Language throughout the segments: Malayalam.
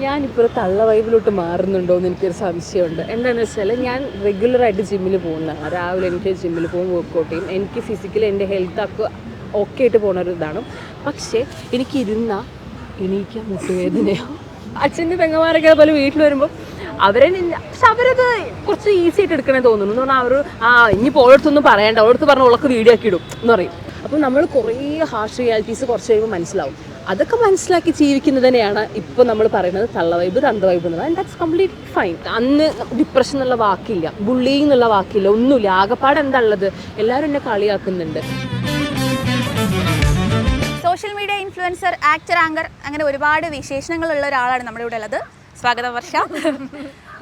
ഞാനിപ്പോൾ തള്ള വൈബിലോട്ട് മാറുന്നുണ്ടോ എന്ന് എനിക്കൊരു സംശയമുണ്ട്. എന്താണെന്ന് വെച്ചാൽ ഞാൻ റെഗുലറായിട്ട് ജിമ്മിൽ പോകുന്നതാണ്. രാവിലെ എനിക്ക് ജിമ്മിൽ പോകും, വർക്കൗട്ട് ചെയ്യും. എനിക്ക് ഫിസിക്കലി എൻ്റെ ഹെൽത്തൊക്കെ ഓക്കെ ആയിട്ട് പോകുന്ന ഒരു ഇതാണ്. പക്ഷേ എണീക്കാൻ മുട്ടുവേദനയോ അച്ഛൻ്റെ പെങ്ങന്മാരൊക്കെ അതുപോലെ വീട്ടിൽ വരുമ്പോൾ പക്ഷെ അവരത് കുറച്ച് ഈസി ആയിട്ട് എടുക്കണേ തോന്നുന്നു. എന്ന് പറഞ്ഞാൽ ഇനി ഓരോരുത്തൊന്നും പറയണ്ട, ഓരോരുത്ത് പറഞ്ഞാൽ ഉള്ളൊക്കെ വീഡിയോ ആക്കി ഇടും എന്ന് പറയും. അപ്പം നമ്മൾ കുറേ ഹാർഷ് റിയാലിറ്റീസ് കുറച്ച് കഴിയുമ്പോൾ മനസ്സിലാവും. അതൊക്കെ മനസ്സിലാക്കി ജീവിക്കുന്നത് തന്നെയാണ് ഇപ്പോൾ നമ്മൾ പറയുന്നത് തള്ള വൈബ് തന്ത വൈബ് എന്നുള്ളത്. And that's complete fine. അന്ന് ഡിപ്രഷൻ എന്നുള്ള വാക്കില്ല, ബുള്ളിങ് എന്നുള്ള വാക്കില്ല, ഒന്നുമില്ല. ആകെപ്പാട് എന്താ ഉള്ളത്, എല്ലാവരും എന്നെ കളിയാക്കുന്നുണ്ട്. Social media influencer, actor, anchor, അങ്ങനെ ഒരുപാട് വിശേഷണങ്ങളുള്ള ഒരാളാണ് നമ്മുടെ ഇവിടെ ഉള്ളത്. സ്വാഗതം വർഷ.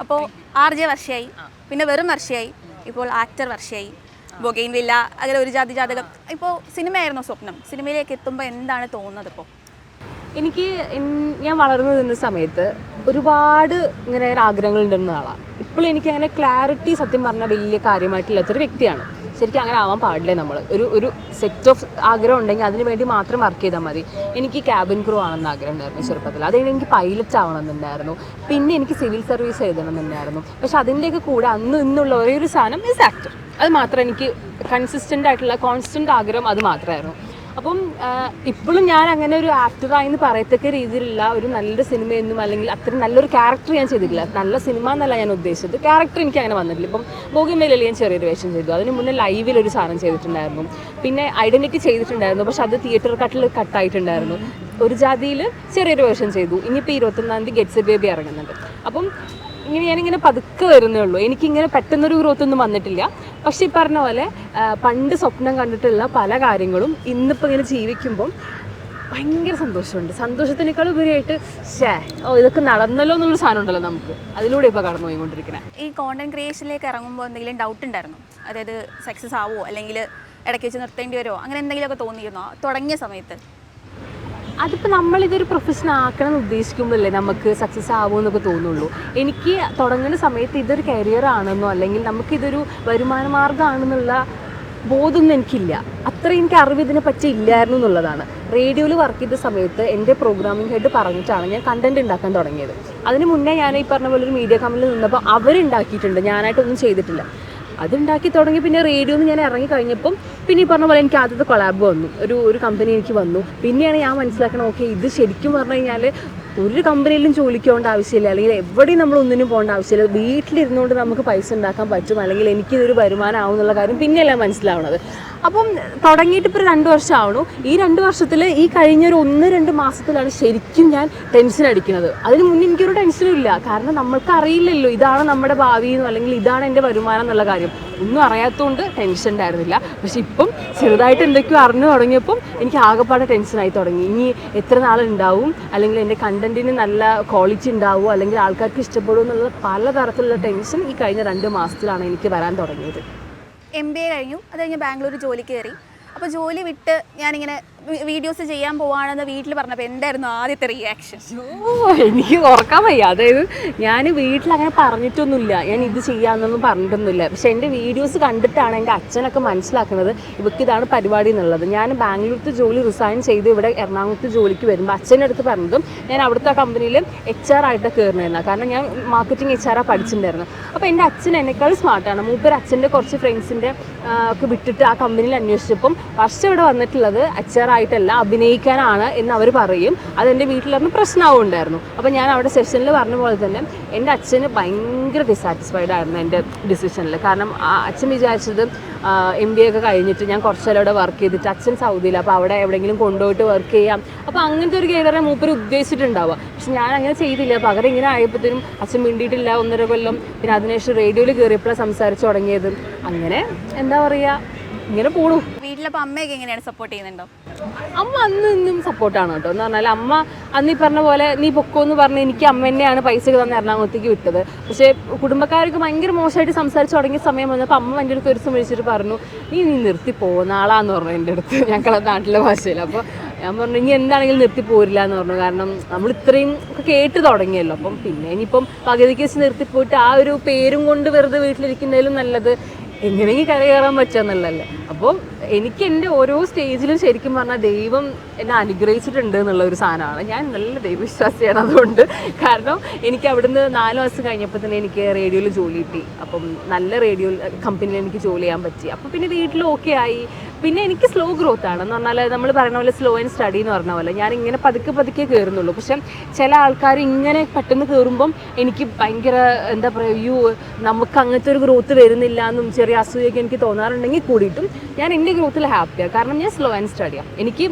അപ്പോൾ RJ വർഷയായി, പിന്നെ വെറും വർഷയായി, ഇപ്പോൾ ആക്ടർ വർഷയായി, ബൊഗെയിൻവില്ല, അങ്ങനെ ഒരു ജാതകം. ഇപ്പോൾ സിനിമയായിരുന്നു സ്വപ്നം. സിനിമയിലേക്ക് എത്തുമ്പോൾ എന്താണ് തോന്നുന്നത്? ഇപ്പോൾ ഞാൻ വളർന്നു നിന്ന സമയത്ത് ഒരുപാട് ഇങ്ങനെ ആഗ്രഹങ്ങൾ ഉണ്ടെന്ന ആളാണ്. ഇപ്പോഴും എനിക്കങ്ങനെ ക്ലാരിറ്റി സത്യം പറഞ്ഞാൽ വലിയ കാര്യമായിട്ടില്ലാത്തൊരു വ്യക്തിയാണ്. ശരിക്കും അങ്ങനെ ആവാൻ പാടില്ലേ. നമ്മൾ ഒരു സെറ്റ് ഓഫ് ആഗ്രഹം ഉണ്ടെങ്കിൽ അതിന് വേണ്ടി മാത്രം വർക്ക് ചെയ്താൽ മതി. എനിക്ക് ക്യാബിൻ ക്രൂ ആണെന്ന് ആഗ്രഹം ഉണ്ടായിരുന്നു ചെറുപ്പത്തിൽ. അത് എനിക്ക് പൈലറ്റ് ആവണമെന്നുണ്ടായിരുന്നു. പിന്നെ എനിക്ക് സിവിൽ സർവീസ് എഴുതണമെന്നുണ്ടായിരുന്നു. പക്ഷെ അതിൻ്റെയൊക്കെ കൂടെ ഇന്നുള്ള ഒരേ ഒരു സാധനം ഇസ് ആക്ടർ. അത് മാത്രം എനിക്ക് കൺസിസ്റ്റൻ്റ് ആയിട്ടുള്ള കോൺസ്റ്റൻ്റ് ആഗ്രഹം അത് മാത്രമായിരുന്നു. അപ്പം ഇപ്പോഴും ഞാൻ അങ്ങനെ ഒരു ആക്ടറായെന്ന് പറയത്തക്ക രീതിയിലുള്ള ഒരു നല്ലൊരു സിനിമയൊന്നും അല്ലെങ്കിൽ അത്രയും നല്ലൊരു ക്യാരക്ടർ ഞാൻ ചെയ്തിട്ടില്ല. നല്ല സിനിമ എന്നല്ല ഞാൻ ഉദ്ദേശിച്ചത്, ക്യാരക്ടർ എനിക്ക് അങ്ങനെ വന്നിട്ടില്ല. ഇപ്പം ബോഗിമേലയിൽ ഞാൻ ചെറിയൊരു വേഷം ചെയ്തു. അതിന് മുന്നേ ലൈവിലൊരു സാധനം ചെയ്തിട്ടുണ്ടായിരുന്നു. പിന്നെ ഐഡൻറ്റിറ്റി ചെയ്തിട്ടുണ്ടായിരുന്നു, പക്ഷെ അത് തിയേറ്റർ കട്ടായിട്ടുണ്ടായിരുന്നു. ഒരു ജാതിയിൽ ചെറിയൊരു വേഷം ചെയ്തു. ഇനിയിപ്പോൾ 21-ാം തീയതി ഗെറ്റ്സ് എ ബേബി ഇറങ്ങുന്നുണ്ട്. അപ്പം ഞാനിങ്ങനെ പതുക്കെ വരുന്നേ ഉള്ളൂ. എനിക്കിങ്ങനെ പെട്ടെന്നൊരു ഗ്രോത്തൊന്നും വന്നിട്ടില്ല. പക്ഷെ ഈ പറഞ്ഞ പോലെ പണ്ട് സ്വപ്നം കണ്ടിട്ടുള്ള പല കാര്യങ്ങളും ഇന്നിപ്പോൾ ഇങ്ങനെ ജീവിക്കുമ്പം ഭയങ്കര സന്തോഷമുണ്ട്. സന്തോഷത്തിനേക്കാൾ ഉപരിയായിട്ട് ഇതൊക്കെ നടന്നല്ലോ എന്നുള്ളൊരു സാധനം ഉണ്ടല്ലോ നമുക്ക്, അതിലൂടെ ഇപ്പോൾ കടന്നു പോയിക്കൊണ്ടിരിക്കുന്നത്. ഈ കോണ്ടന്റ് ക്രിയേഷനിലേക്ക് ഇറങ്ങുമ്പോൾ എന്തെങ്കിലും ഡൗട്ട് ഉണ്ടായിരുന്നു? അതായത് സക്സസ് ആവുമോ, അല്ലെങ്കിൽ ഇടയ്ക്ക് വെച്ച് നിർത്തേണ്ടി വരുമോ, അങ്ങനെ എന്തെങ്കിലുമൊക്കെ തോന്നിയിരുന്നോ തുടങ്ങിയ സമയത്ത്? അതിപ്പോൾ നമ്മളിതൊരു പ്രൊഫഷൻ ആക്കണം എന്ന് ഉദ്ദേശിക്കുമ്പോഴല്ലേ നമുക്ക് സക്സസ് ആവുമെന്നൊക്കെ തോന്നുള്ളൂ. എനിക്ക് തുടങ്ങുന്ന സമയത്ത് ഇതൊരു കരിയർ ആണെന്നോ അല്ലെങ്കിൽ നമുക്കിതൊരു വരുമാന മാർഗ്ഗമാണെന്നുള്ള ബോധമൊന്നും എനിക്കില്ല. അത്രയും എനിക്ക് അറിവ് ഇതിനെ പറ്റി ഇല്ലായിരുന്നു എന്നുള്ളതാണ്. റേഡിയോയിൽ വർക്ക് ചെയ്ത സമയത്ത് എൻ്റെ പ്രോഗ്രാമിംഗ് ഹെഡ് പറഞ്ഞിട്ടാണ് ഞാൻ കണ്ടൻറ് ഉണ്ടാക്കാൻ തുടങ്ങിയത്. അതിന് മുന്നേ ഞാൻ ഈ പറഞ്ഞ പോലെ ഒരു മീഡിയ കമ്പനിയിൽ നിന്നപ്പോൾ അവരുണ്ടാക്കിയിട്ടുണ്ട്, ഞാനായിട്ടൊന്നും ചെയ്തിട്ടില്ല. അതുണ്ടാക്കി തുടങ്ങി. പിന്നെ റേഡിയോന്ന് ഞാൻ ഇറങ്ങി കഴിഞ്ഞപ്പം പിന്നെ ഈ പറഞ്ഞ പോലെ എനിക്ക് ആദ്യത്തെ കൊളാബ് വന്നു, ഒരു കമ്പനി എനിക്ക് വന്നു. പിന്നെയാണ് ഞാൻ മനസ്സിലാക്കണം, ഓക്കെ ഇത് ശരിക്കും പറഞ്ഞു കഴിഞ്ഞാൽ ഒരു കമ്പനിയിലും ജോലിക്ക് പോകേണ്ട ആവശ്യമില്ല, അല്ലെങ്കിൽ എവിടെയും നമ്മൾ ഒന്നിനും പോകേണ്ട ആവശ്യമില്ല. വീട്ടിലിരുന്നുകൊണ്ട് നമുക്ക് പൈസ ഉണ്ടാക്കാൻ പറ്റും, അല്ലെങ്കിൽ എനിക്കിതൊരു വരുമാനം ആവും എന്നുള്ള കാര്യം പിന്നെയല്ല മനസ്സിലാവണത്. അപ്പം തുടങ്ങിയിട്ട് ഇപ്പോൾ 2 വർഷം ആവണു. ഈ 2 വർഷത്തിൽ ഈ കഴിഞ്ഞൊരു 1-2 മാസത്തിലാണ് ശരിക്കും ഞാൻ ടെൻഷൻ അടിക്കുന്നത്. അതിന് മുന്നേ എനിക്കൊരു ടെൻഷനും ഇല്ല. കാരണം നമ്മൾക്ക് അറിയില്ലല്ലോ ഇതാണ് നമ്മുടെ ഭാവിയെന്നോ അല്ലെങ്കിൽ ഇതാണ് എൻ്റെ വരുമാനം എന്നുള്ള കാര്യം. ഒന്നും അറിയാത്തതുകൊണ്ട് ടെൻഷൻ ഉണ്ടായിരുന്നില്ല. പക്ഷെ ഇപ്പം ചെറുതായിട്ട് എന്തൊക്കെയോ അറിഞ്ഞു തുടങ്ങിയപ്പം എനിക്ക് ആകെപ്പാടെ ടെൻഷനായി തുടങ്ങി. ഇനി എത്ര നാളുണ്ടാവും, അല്ലെങ്കിൽ എൻ്റെ കണ്ടൻറ്റിന് നല്ല ക്വാളിറ്റി ഉണ്ടാവുമോ, അല്ലെങ്കിൽ ആൾക്കാർക്ക് ഇഷ്ടപ്പെടുമോ എന്നുള്ള പലതരത്തിലുള്ള ടെൻഷൻ ഈ കഴിഞ്ഞ 2 മാസത്തിലാണ് എനിക്ക് വരാൻ തുടങ്ങിയത്. MBA കഴിഞ്ഞു, അത് കഴിഞ്ഞ് ബാംഗ്ലൂർ ജോലിക്ക് കയറി. അപ്പോൾ ജോലി വിട്ട് ഞാനിങ്ങനെ വീഡിയോസ് ചെയ്യാൻ പോവാണെന്ന് വീട്ടിൽ പറഞ്ഞപ്പോൾ എന്തായിരുന്നു ആദ്യത്തെ റിയാക്ഷൻ? എനിക്ക് ഓർക്കാൻ വയ്യ. അതായത് ഞാൻ വീട്ടിലങ്ങനെ പറഞ്ഞിട്ടൊന്നുമില്ല, ഞാൻ ഇത് ചെയ്യാമെന്നൊന്നും പറഞ്ഞിട്ടൊന്നുമില്ല. പക്ഷെ എൻ്റെ വീഡിയോസ് കണ്ടിട്ടാണ് എൻ്റെ അച്ഛനൊക്കെ മനസ്സിലാക്കുന്നത് ഇവർക്ക് ഇതാണ് പരിപാടി എന്നുള്ളത്. ഞാൻ ബാംഗ്ലൂരിലത്തെ ജോലി റിസൈൻ ചെയ്ത് ഇവിടെ എറണാകുളത്ത് ജോലിക്ക് വരുമ്പോൾ അച്ഛൻ്റെ അടുത്ത് പറഞ്ഞതും ഞാൻ അവിടുത്തെ കമ്പനിയിൽ HR ആയിട്ട് കയറുന്നതായിരുന്നു. കാരണം ഞാൻ മാർക്കറ്റിംഗ് HR പഠിച്ചിട്ടുണ്ടായിരുന്നു. അപ്പോൾ എൻ്റെ അച്ഛൻ എന്നെക്കാൾ സ്മാർട്ടാണ്. മൂപ്പർ അച്ഛൻ്റെ കുറച്ച് ഫ്രണ്ട്സിൻ്റെ ഒക്കെ വിട്ടിട്ട് ആ കമ്പനിയിൽ അന്വേഷിച്ചപ്പം വർഷം ഇവിടെ വന്നിട്ടുള്ളത് HR ആയിട്ടല്ല അഭിനയിക്കാനാണ് എന്ന് അവർ പറയും. അതെൻ്റെ വീട്ടിലൊന്നും പ്രശ്നമാവുണ്ടായിരുന്നു. അപ്പോൾ ഞാൻ അവിടെ സെഷനിൽ പറഞ്ഞ പോലെ തന്നെ എൻ്റെ അച്ഛന് ഭയങ്കര ഡിസാറ്റിസ്ഫൈഡ് ആയിരുന്നു എൻ്റെ ഡിസിഷനിൽ. കാരണം അച്ഛൻ വിചാരിച്ചത് MBA ഒക്കെ കഴിഞ്ഞിട്ട് ഞാൻ കുറച്ചേരം അവിടെ വർക്ക് ചെയ്തിട്ട്, അച്ഛൻ സൗദിയിൽ, അപ്പോൾ അവിടെ എവിടെയെങ്കിലും കൊണ്ടുപോയിട്ട് വർക്ക് ചെയ്യാം, അപ്പോൾ അങ്ങനത്തെ ഒരു കരിയറെ മൂപ്പര് ഉദ്ദേശിച്ചിട്ടുണ്ടാവുക. പക്ഷെ ഞാൻ അങ്ങനെ ചെയ്തില്ല. പകരം ഇങ്ങനെ ആയപ്പോഴത്തേനും അച്ഛൻ മിണ്ടിയിട്ടില്ല 1.5 കൊല്ലം. പിന്നെ അതിനുശേഷം റേഡിയോയിൽ കയറിയപ്പോഴാണ് സംസാരിച്ച് തുടങ്ങിയത്. അങ്ങനെ എന്താ പറയുക, ഇങ്ങനെ പോണു. വീട്ടിലപ്പോൾ അമ്മയൊക്കെ എങ്ങനെയാണ് സപ്പോർട്ട് ചെയ്യുന്നുണ്ടോ? അമ്മ അന്ന് ഇന്നും സപ്പോർട്ടാണ് കേട്ടോ. എന്ന് പറഞ്ഞാൽ അമ്മ അന്ന് ഈ പറഞ്ഞ പോലെ നീ പൊക്കോ എന്ന് പറഞ്ഞ് എനിക്ക് അമ്മ തന്നെയാണ് പൈസ തന്നെ എറണാകുളത്തേക്ക് വിട്ടത്. പക്ഷേ കുടുംബക്കാർക്ക് ഭയങ്കര മോശമായിട്ട് സംസാരിച്ച് തുടങ്ങിയ സമയം വന്നപ്പോൾ അമ്മ എൻ്റെ അടുത്ത് ഒരു ദിവസം വിളിച്ചിട്ട് പറഞ്ഞു, നീ നിർത്തി പോകുന്ന ആളാന്ന് പറഞ്ഞു എൻ്റെ അടുത്ത്, ഞങ്ങളെ നാട്ടിലെ ഭാഷയിൽ. അപ്പോൾ ഞാൻ പറഞ്ഞു ഇനി എന്താണെങ്കിലും നിർത്തി പോരില്ല എന്ന് പറഞ്ഞു. കാരണം നമ്മൾ ഇത്രയും ഒക്കെ കേട്ട് തുടങ്ങിയല്ലോ. അപ്പം പിന്നെ ഇനിയിപ്പം പകുതിക്ക് വെച്ച് നിർത്തിപ്പോയിട്ട് ആ ഒരു പേരും കൊണ്ട് വെറുതെ വീട്ടിലിരിക്കുന്നതിലും നല്ലത് എങ്ങനെയെങ്കിൽ കരകയറാൻ പറ്റുമെന്നുള്ളതല്ലേ. അപ്പോൾ എനിക്ക് എൻ്റെ ഓരോ സ്റ്റേജിലും ശരിക്കും പറഞ്ഞാൽ ദൈവം എന്നെ അനുഗ്രഹിച്ചിട്ടുണ്ട് എന്നുള്ള ഒരു സാധനമാണ്. ഞാൻ നല്ല ദൈവവിശ്വാസിയാണ് അതുകൊണ്ട്. കാരണം എനിക്ക് അവിടുന്ന് 4 മാസം കഴിഞ്ഞപ്പോൾ തന്നെ എനിക്ക് റേഡിയോയിൽ ജോലി കിട്ടി. അപ്പം നല്ല റേഡിയോ കമ്പനിയിൽ എനിക്ക് ജോലി ചെയ്യാൻ പറ്റി. അപ്പോൾ പിന്നെ വീട്ടിൽ ഓക്കെ ആയി. പിന്നെ എനിക്ക് സ്ലോ ഗ്രോത്ത് ആണ് എന്ന് പറഞ്ഞാൽ നമ്മൾ പറയുന്ന പോലെ സ്ലോ ആൻഡ് സ്റ്റഡി എന്ന് പറഞ്ഞ പോലെ ഞാൻ ഇങ്ങനെ പതുക്കെ കയറുന്നുള്ളൂ. പക്ഷെ ചില ആൾക്കാർ ഇങ്ങനെ പെട്ടെന്ന് കയറുമ്പം എനിക്ക് ഭയങ്കര എന്താ പറയുക, അയ്യോ നമുക്ക് അങ്ങനത്തെ ഒരു ഗ്രോത്ത് വരുന്നില്ല എന്നും ചെറിയ അസൂയൊക്കെ എനിക്ക് തോന്നാറുണ്ടെങ്കിൽ കൂടിയിട്ടും ഞാൻ എൻ്റെ ഗ്രോത്തിൽ ഹാപ്പിയാണ്. കാരണം ഞാൻ സ്ലോ ആൻഡ് സ്റ്റഡിയാണ്. എനിക്ക്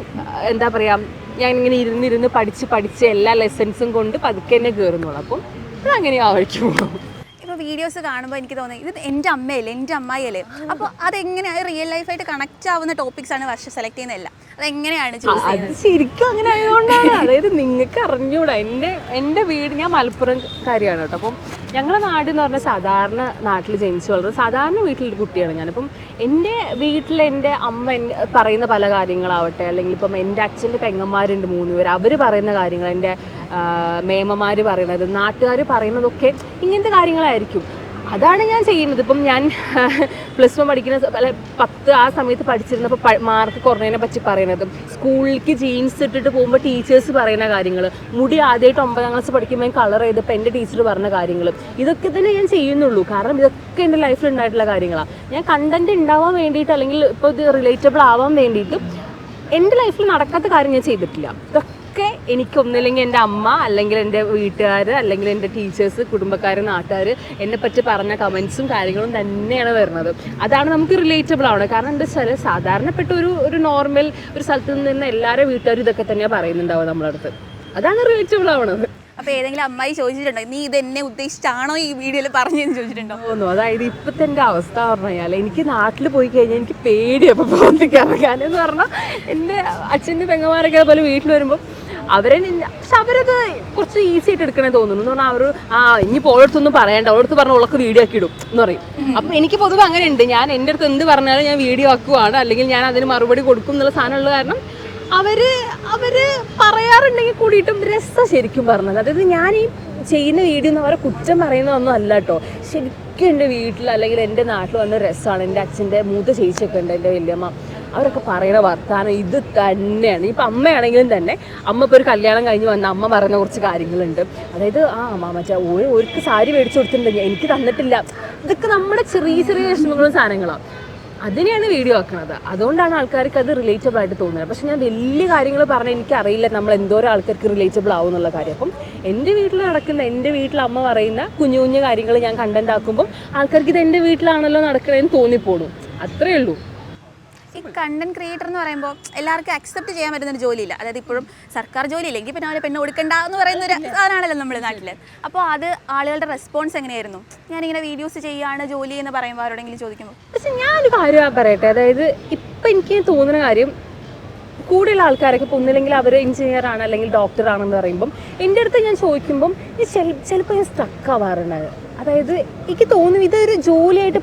എന്താ പറയുക, ഞാൻ ഇങ്ങനെ ഇരുന്ന് പഠിച്ച് എല്ലാ ലെസൺസും കൊണ്ട് പതുക്കെ തന്നെ കയറുന്നുള്ളൂ. അപ്പം അതങ്ങനെ ആവശ്യം. ഇപ്പോൾ വീഡിയോസ് കാണുമ്പോൾ എനിക്ക് തോന്നുന്നത് ഇത് എൻ്റെ അമ്മയല്ലേ, എൻ്റെ അമ്മായിയല്ലേ, അപ്പോൾ അതെങ്ങനെയാണ് റിയൽ ലൈഫായിട്ട് കണക്റ്റ് ആവുന്ന ടോപ്പിക്സാണ് വർഷ സെലക്ട് ചെയ്യുന്നതല്ല. അതെങ്ങനെയാണ് ചൂസ് ചെയ്യുന്നത്? ശരിക്കും അങ്ങനെ ആയതുകൊണ്ടാണ്. അതായത് നിങ്ങൾക്ക് അറിഞ്ഞൂടാ, എൻ്റെ വീട്, ഞാൻ മലപ്പുറംകാരിയാണ് കേട്ടോ. അപ്പം ഞങ്ങളുടെ നാട് എന്ന് പറഞ്ഞാൽ സാധാരണ നാട്ടിൽ ജനിച്ചു വളർന്നത് സാധാരണ വീട്ടിലൊരു കുട്ടിയാണ് ഞാനിപ്പം. എൻ്റെ വീട്ടിൽ എൻ്റെ അമ്മ പറയുന്ന പല കാര്യങ്ങളാവട്ടെ, അല്ലെങ്കിൽ ഇപ്പം എൻ്റെ അച്ഛൻ്റെ പെങ്ങന്മാരുണ്ട് 3 പേര്, അവർ പറയുന്ന കാര്യങ്ങൾ, എൻ്റെ മേമ്മമാർ പറയുന്നത്, നാട്ടുകാർ പറയുന്നതൊക്കെ ഇങ്ങനത്തെ കാര്യങ്ങളായിരിക്കും. അതാണ് ഞാൻ ചെയ്യുന്നത്. ഇപ്പം ഞാൻ +1 പഠിക്കുന്ന 10 ആ സമയത്ത് പഠിച്ചിരുന്നപ്പോൾ മാർക്ക് കുറഞ്ഞതിനെ പറ്റി പറയുന്നതും, സ്കൂളിലേക്ക് ജീൻസ് ഇട്ടിട്ട് പോകുമ്പോൾ ടീച്ചേഴ്സ് പറയുന്ന കാര്യങ്ങൾ, മുടി ആദ്യമായിട്ട് 9ാം ക്ലാസ് പഠിക്കുമ്പോൾ കളർ ചെയ്തപ്പോൾ എൻ്റെ ടീച്ചർ പറഞ്ഞ കാര്യങ്ങൾ, ഇതൊക്കെ തന്നെ ഞാൻ ചെയ്യുന്നുള്ളൂ. കാരണം ഇതൊക്കെ എൻ്റെ ലൈഫിൽ ഉണ്ടായിട്ടുള്ള കാര്യങ്ങളാണ്. ഞാൻ കണ്ടന്റ് ഉണ്ടാവാൻ വേണ്ടിയിട്ട്, അല്ലെങ്കിൽ ഇപ്പോൾ ഇത് റിലേറ്റബിൾ ആവാൻ വേണ്ടിയിട്ട് എൻ്റെ ലൈഫിൽ നടക്കാത്ത കാര്യം ഞാൻ ചെയ്തിട്ടില്ല. ഒക്കെ എനിക്കൊന്നില്ലെങ്കിൽ എൻ്റെ അമ്മ, അല്ലെങ്കിൽ എൻ്റെ വീട്ടുകാർ, അല്ലെങ്കിൽ എൻ്റെ ടീച്ചേഴ്സ്, കുടുംബക്കാർ, നാട്ടുകാർ എന്നെ പറ്റി പറഞ്ഞ കമൻസും കാര്യങ്ങളും തന്നെയാണ് വരുന്നത്. അതാണ് നമുക്ക് റിലേറ്റബിൾ ആവുന്നത്. കാരണം എന്താ വെച്ചാൽ സാധാരണപ്പെട്ട ഒരു നോർമൽ ഒരു സ്ഥലത്ത് നിന്ന് എല്ലാവരും വീട്ടുകാരും ഇതൊക്കെ തന്നെയാണ് പറയുന്നുണ്ടാവുക നമ്മളെ അടുത്ത്. അതാണ് റിലേറ്റബിൾ ആവണത്. അപ്പോൾ ഏതെങ്കിലും അമ്മായി ചോദിച്ചിട്ടുണ്ടോ നീ ഇത് എന്നെ ഉദ്ദേശിച്ചാണോ ഈ വീഡിയോയിൽ പറഞ്ഞതെന്ന് ചോദിച്ചിട്ടുണ്ടോ? തോന്നുന്നു. അതായത് ഇപ്പോഴത്തെ എൻ്റെ അവസ്ഥ പറഞ്ഞാൽ എനിക്ക് നാട്ടിൽ പോയി കഴിഞ്ഞാൽ എനിക്ക് പേടിയാണ് ഇപ്പോൾ പോകുന്നേക്ക് ഇറങ്ങാനെന്ന് പറഞ്ഞാൽ. എൻ്റെ അച്ഛൻ്റെ പെങ്ങന്മാരൊക്കെ അതുപോലെ വീട്ടിൽ വരുമ്പോൾ പക്ഷെ അവരത് കുറച്ച് ഈസി ആയിട്ട് എടുക്കണേ തോന്നുന്നു. എന്ന് പറഞ്ഞാൽ ഇനിയിപ്പോൾ ഓരോരുത്തൊന്നും പറയണ്ട, ഓരോരുത്ത് പറഞ്ഞാൽ ഉള്ളൊക്കെ വീഡിയോ ആക്കി ഇടും എന്ന് പറയും. അപ്പം എനിക്ക് പൊതുവെ അങ്ങനെ ഉണ്ട്. ഞാൻ എൻ്റെ അടുത്ത് എന്ത് പറഞ്ഞാലും ഞാൻ വീഡിയോ ആക്കുവാണ്, അല്ലെങ്കിൽ ഞാൻ അതിന് മറുപടി കൊടുക്കും എന്നുള്ള സാധനമുള്ള കാരണം അവര് പറയാറുണ്ടെങ്കിൽ കൂടിയിട്ടും രസം ശരിക്കും പറഞ്ഞത്. അതായത് ഞാൻ ഈ ചെയ്യുന്ന വീഡിയോ എന്ന് അവരെ കുറ്റം പറയുന്നതൊന്നും അല്ല കേട്ടോ. ശരിക്കും എൻ്റെ വീട്ടിൽ അല്ലെങ്കിൽ എൻ്റെ നാട്ടിൽ വന്ന രസമാണ്. എൻ്റെ അച്ഛൻ്റെ മൂത്ത ചേച്ചിയൊക്കെ ഉണ്ട്, എൻ്റെ വല്യമ്മ, അവരൊക്കെ പറയുന്ന വർത്താനം ഇത് തന്നെയാണ്. ഇപ്പം അമ്മയാണെങ്കിലും തന്നെ അമ്മ ഇപ്പോൾ ഒരു കല്യാണം കഴിഞ്ഞ് വന്ന അമ്മ പറയുന്ന കുറച്ച് കാര്യങ്ങളുണ്ട്. അതായത് മാമച്ച ഒരു സാരി മേടിച്ചു കൊടുത്തിട്ടുണ്ടെങ്കിൽ എനിക്ക് തന്നിട്ടില്ല. ഇതൊക്കെ നമ്മുടെ ചെറിയ വിഷമങ്ങളും സാധനങ്ങളാണ്. അതിനെയാണ് വീഡിയോ ആക്കുന്നത്. അതുകൊണ്ടാണ് ആൾക്കാർക്ക് അത് റിലേറ്റബിൾ ആയിട്ട് തോന്നുന്നത്. പക്ഷെ ഞാൻ വലിയ കാര്യങ്ങൾ പറഞ്ഞാൽ എനിക്കറിയില്ല നമ്മൾ എന്തോരം ആൾക്കാർക്ക് റിലേറ്റബിൾ ആവും എന്നുള്ള കാര്യം. അപ്പം എൻ്റെ വീട്ടിൽ നടക്കുന്ന, എൻ്റെ വീട്ടിൽ അമ്മ പറയുന്ന കുഞ്ഞു കാര്യങ്ങൾ ഞാൻ കണ്ടന്റ് ആക്കുമ്പോൾ ആൾക്കാർക്ക് ഇത് എൻ്റെ വീട്ടിലാണല്ലോ നടക്കണതെന്ന് തോന്നിപ്പോടും. അത്രയേ ഉള്ളൂ. ഈ കണ്ടന്റ് ക്രിയേറ്റർ എന്ന് പറയുമ്പോൾ എല്ലാവർക്കും അക്സെപ്റ്റ് ചെയ്യാൻ പറ്റുന്നൊരു ജോലിയില്ല. അതായത് ഇപ്പോഴും സർക്കാർ ജോലിയില്ലെങ്കിൽ പിന്നെ അവരെ പെണ്ണ് കൊടുക്കണ്ട എന്ന് പറയുന്ന ഒരു സാധനമാണല്ലോ നമ്മുടെ നാട്ടിൽ. അപ്പോൾ അത് ആളുകളുടെ റെസ്പോൺസ് എങ്ങനെയായിരുന്നു? ഞാനിങ്ങനെ വീഡിയോസ് ചെയ്യാണ് ജോലി എന്ന് പറയുമ്പോൾ ആരോടെങ്കിലും ചോദിക്കുമ്പോൾ? പക്ഷേ ഞാനൊരു കാര്യം പറയട്ടെ. അതായത് ഇപ്പം എനിക്ക് തോന്നുന്ന കാര്യം, കൂടുതൽ ആൾക്കാരൊക്കെ ഇപ്പോൾ ഒന്നില്ലെങ്കിൽ അവർ എഞ്ചിനീയർ ആണ് അല്ലെങ്കിൽ ഡോക്ടർ ആണെന്ന് പറയുമ്പം എൻ്റെ അടുത്ത് ഞാൻ ചോദിക്കുമ്പം ചിലപ്പോൾ ഞാൻ സ്റ്റക്ക് ആവാറുണ്ട്. അതായത് എനിക്ക് തോന്നുന്നു ഇതൊരു ജോലിയായിട്ട്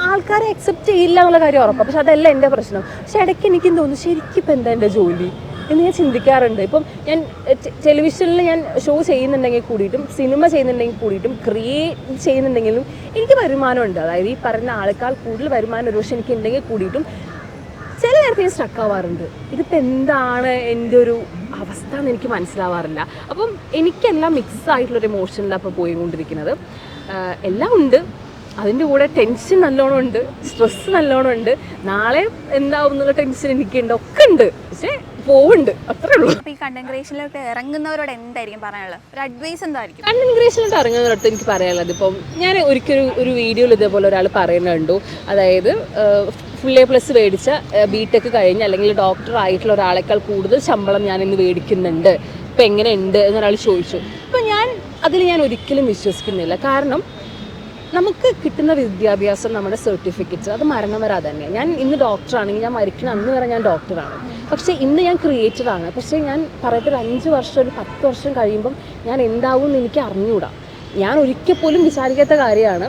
ആൾക്കാരെ അക്സെപ്റ്റ് ചെയ്യില്ല എന്നുള്ള കാര്യം ഉറപ്പാണ്. പക്ഷെ അതല്ല എൻ്റെ പ്രശ്നം. പക്ഷെ ഇടയ്ക്ക് എനിക്കും തോന്നുന്നു ശരിക്കും ഇപ്പം എന്താ എൻ്റെ ജോലി എന്ന് ഞാൻ ചിന്തിക്കാറുണ്ട്. ഇപ്പം ഞാൻ ടെലിവിഷനിൽ ഞാൻ ഷോ ചെയ്യുന്നുണ്ടെങ്കിൽ കൂടിയിട്ടും, സിനിമ ചെയ്യുന്നുണ്ടെങ്കിൽ കൂടിയിട്ടും, ക്രിയേറ്റ് ചെയ്യുന്നുണ്ടെങ്കിലും എനിക്ക് വരുമാനമുണ്ട്. അതായത് ഈ പറയുന്ന ആൾക്കാൾ കൂടുതൽ വരുമാനം ഒരു പക്ഷേ എനിക്ക് ഉണ്ടെങ്കിൽ കൂടിയിട്ടും ചില നേരത്തെ ഞാൻ സ്റ്റക്ക് ആവാറുണ്ട്. ഇതിപ്പോൾ എന്താണ് എൻ്റെ ഒരു അവസ്ഥ എന്ന് എനിക്ക് മനസ്സിലാവാറില്ല. അപ്പം എനിക്കെല്ലാം മിക്സ് ആയിട്ടുള്ളൊരു ഇമോഷനിലാണ് അപ്പോൾ പോയിക്കൊണ്ടിരിക്കുന്നത്. എല്ലാം ഉണ്ട്. അതിൻ്റെ കൂടെ ടെൻഷൻ നല്ലോണം ഉണ്ട്, സ്ട്രെസ് നല്ലോണം ഉണ്ട്, നാളെ എന്താവും എന്നുള്ള ടെൻഷൻ എനിക്കുണ്ട്, ഒക്കെ ഉണ്ട്. പക്ഷേ പോകുന്നുണ്ട്, അത്രേ ഉള്ളൂ. അപ്പോൾ ഈ കണ്ടന്റ് ക്രിയേഷനിലോട്ട് ഇറങ്ങുന്നവരോട് എന്തായിരിക്കും പറയാനുള്ളത്? ഒരു അഡ്വൈസ് എന്തായിരിക്കും? കണ്ടന്റ് ക്രിയേഷനിലോട്ട് ഇറങ്ങുന്നവരോട് എനിക്ക് പറയാനുള്ളത്, ഇപ്പം ഞാൻ ഒരിക്കലും ഒരു വീഡിയോയിൽ ഇതേപോലെ ഒരാൾ പറയുന്നുണ്ടു. അതായത് full A+ മേടിച്ച ബിടെക് കഴിഞ്ഞ് അല്ലെങ്കിൽ ഡോക്ടർ ആയിട്ടുള്ള ഒരാളെക്കാൾ കൂടുതൽ ശമ്പളം ഞാൻ ഇന്ന് മേടിക്കുന്നുണ്ട്, ഇപ്പം എങ്ങനെയുണ്ട് എന്നൊരാൾ ചോദിച്ചു. അപ്പം ഞാൻ ഒരിക്കലും വിശ്വസിക്കുന്നില്ല. കാരണം നമുക്ക് കിട്ടുന്ന വിദ്യാഭ്യാസം, നമ്മുടെ സർട്ടിഫിക്കറ്റ്സ്, അത് മരണം വരെ തന്നെ. ഞാൻ ഇന്ന് ഡോക്ടറാണെങ്കിൽ ഞാൻ മരിക്കുന്ന അന്ന് വരെ ഞാൻ ഡോക്ടറാണ്. പക്ഷേ ഇന്ന് ഞാൻ ക്രിയേറ്ററാണ്. പക്ഷേ ഞാൻ പറയട്ടെ, ഒരു 5 വർഷം, ഒരു 10 വർഷം കഴിയുമ്പം ഞാൻ എന്താവും എന്ന് എനിക്ക് അറിഞ്ഞുകൂടാ. ഞാൻ ഒരിക്കൽ പോലും വിചാരിക്കാത്ത കാര്യമാണ്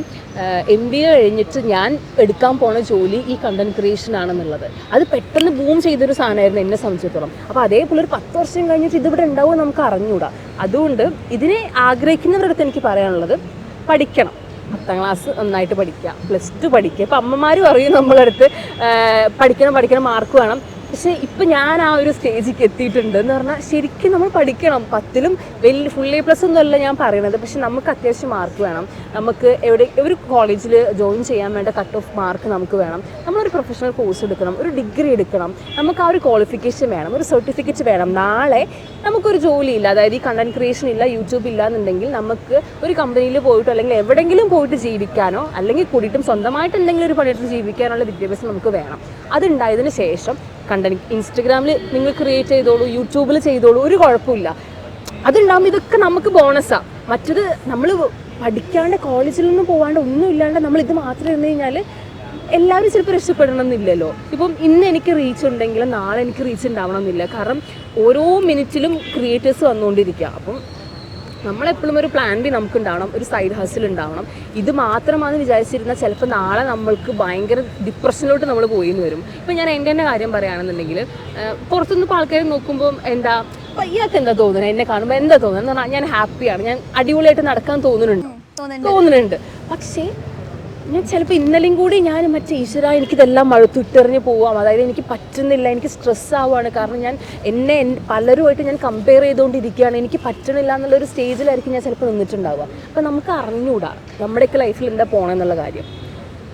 MBA കഴിഞ്ഞിട്ട് ഞാൻ എടുക്കാൻ പോണ ജോലി ഈ കണ്ടന്റ് ക്രിയേഷൻ ആണെന്നുള്ളത്. അത് പെട്ടെന്ന് ബൂം ചെയ്തൊരു സാധനമായിരുന്നു എന്നെ സംബന്ധിച്ചിടത്തോളം. അപ്പോൾ അതേപോലെ ഒരു 10 വർഷം കഴിഞ്ഞിട്ട് ഇതിവിടെ ഉണ്ടാവുമെന്ന് നമുക്ക് അറിഞ്ഞുകൂടാ. അതുകൊണ്ട് ഇതിനെ ആഗ്രഹിക്കുന്നവരുടെ അടുത്ത് എനിക്ക് പറയാനുള്ളത്, പഠിക്കണം. 10ാം ക്ലാസ് നന്നായിട്ട് പഠിക്കുക, +2 പഠിക്കുക. ഇപ്പം അമ്മമാർ പറയും നമ്മളടുത്ത് പഠിക്കണം, മാർക്ക് വേണം. പക്ഷേ ഇപ്പം ഞാൻ ആ ഒരു സ്റ്റേജിലേക്ക് എത്തിയിട്ടുണ്ട് എന്ന് പറഞ്ഞാൽ ശരിക്കും നമ്മൾ പഠിക്കണം. 10ലും വലിയ ഫുൾ A+ ഒന്നുമല്ല ഞാൻ പറയുന്നത്, പക്ഷെ നമുക്ക് അത്യാവശ്യം മാർക്ക് വേണം. നമുക്ക് ഒരു കോളേജിൽ ജോയിൻ ചെയ്യാൻ വേണ്ട കട്ട് ഓഫ് മാർക്ക് നമുക്ക് വേണം. നമ്മളൊരു പ്രൊഫഷണൽ കോഴ്സ് എടുക്കണം, ഒരു ഡിഗ്രി എടുക്കണം, നമുക്ക് ആ ഒരു ക്വാളിഫിക്കേഷൻ വേണം, ഒരു സർട്ടിഫിക്കറ്റ് വേണം. നാളെ നമുക്കൊരു ജോലിയില്ല, അതായത് ഈ കണ്ടന്റ് ക്രിയേഷൻ ഇല്ല, യൂട്യൂബ് ഇല്ല എന്നുണ്ടെങ്കിൽ നമുക്ക് ഒരു കമ്പനിയിൽ പോയിട്ടോ അല്ലെങ്കിൽ എവിടെയെങ്കിലും പോയിട്ട് ജീവിക്കാനോ അല്ലെങ്കിൽ കൂടിയിട്ടും സ്വന്തമായിട്ട് എന്തെങ്കിലും ഒരു പണിയെടുത്ത് ജീവിക്കാനുള്ള വിദ്യാഭ്യാസം നമുക്ക് വേണം. അതുണ്ടായതിനു ശേഷം കണ്ടന്റ് ഇൻസ്റ്റഗ്രാമിൽ നിങ്ങൾ ക്രിയേറ്റ് ചെയ്തോളൂ, യൂട്യൂബിൽ ചെയ്തോളൂ, ഒരു കുഴപ്പമില്ല. അതുണ്ടാകുമ്പോൾ ഇതൊക്കെ നമുക്ക് ബോണസാണ്. മറ്റത് നമ്മൾ പഠിക്കാണ്ട് കോളേജിലൊന്നും പോകാണ്ട് ഒന്നും ഇല്ലാണ്ട് നമ്മൾ ഇത് മാത്രം ഇരുന്ന് കഴിഞ്ഞാൽ എല്ലാവരും ചിലപ്പോൾ രക്ഷപ്പെടണമെന്നില്ലല്ലോ. ഇപ്പം ഇന്ന് എനിക്ക് റീച്ച് ഉണ്ടെങ്കിൽ നാളെ എനിക്ക് റീച്ച് ഉണ്ടാവണമെന്നില്ല. കാരണം ഓരോ മിനിറ്റിലും ക്രിയേറ്റേഴ്സ് വന്നുകൊണ്ടിരിക്കുക. അപ്പം നമ്മളെപ്പോഴും ഒരു പ്ലാൻ ബി നമുക്കുണ്ടാവണം, ഒരു സൈഡ് ഹസിൽ ഉണ്ടാവണം. ഇത് മാത്രമാണ് വിചാരിച്ചിരുന്നാൽ ചിലപ്പോൾ നാളെ നമ്മൾക്ക് ഭയങ്കര ഡിപ്രഷനിലോട്ട് നമ്മൾ പോയി എന്ന് വരും. ഇപ്പം ഞാൻ എൻ്റെ തന്നെ കാര്യം പറയുകയാണെന്നുണ്ടെങ്കിൽ പുറത്തുനിന്ന് ഇപ്പോൾ ആൾക്കാർ നോക്കുമ്പോൾ എന്താ ഇയാൾക്ക് എന്താ തോന്നുന്നത്, എന്നെ കാണുമ്പോൾ എന്താ തോന്നുന്നത് എന്ന് പറഞ്ഞാൽ ഞാൻ ഹാപ്പിയാണ്, ഞാൻ അടിപൊളിയായിട്ട് നടക്കാൻ തോന്നുന്നുണ്ട്. പക്ഷേ ഞാൻ ചിലപ്പോൾ ഇന്നലെയും കൂടി ഞാൻ ഈശ്വര എനിക്കിതെല്ലാം മഴുത്തിട്ടെറിഞ്ഞ് പോവാം, അതായത് എനിക്ക് പറ്റുന്നില്ല, എനിക്ക് സ്ട്രെസ് ആവുകയാണ്. കാരണം ഞാൻ പലരുമായിട്ട് ഞാൻ കമ്പയർ ചെയ്തുകൊണ്ടിരിക്കുകയാണ്, എനിക്ക് പറ്റണില്ല എന്നുള്ളൊരു സ്റ്റേജിലായിരിക്കും ഞാൻ ചിലപ്പോൾ നിന്നിട്ടുണ്ടാവുക. അപ്പം നമുക്ക് അറിഞ്ഞുകൂടാ നമ്മുടെയൊക്കെ ലൈഫിൽ എന്താ പോകണമെന്നുള്ള കാര്യം.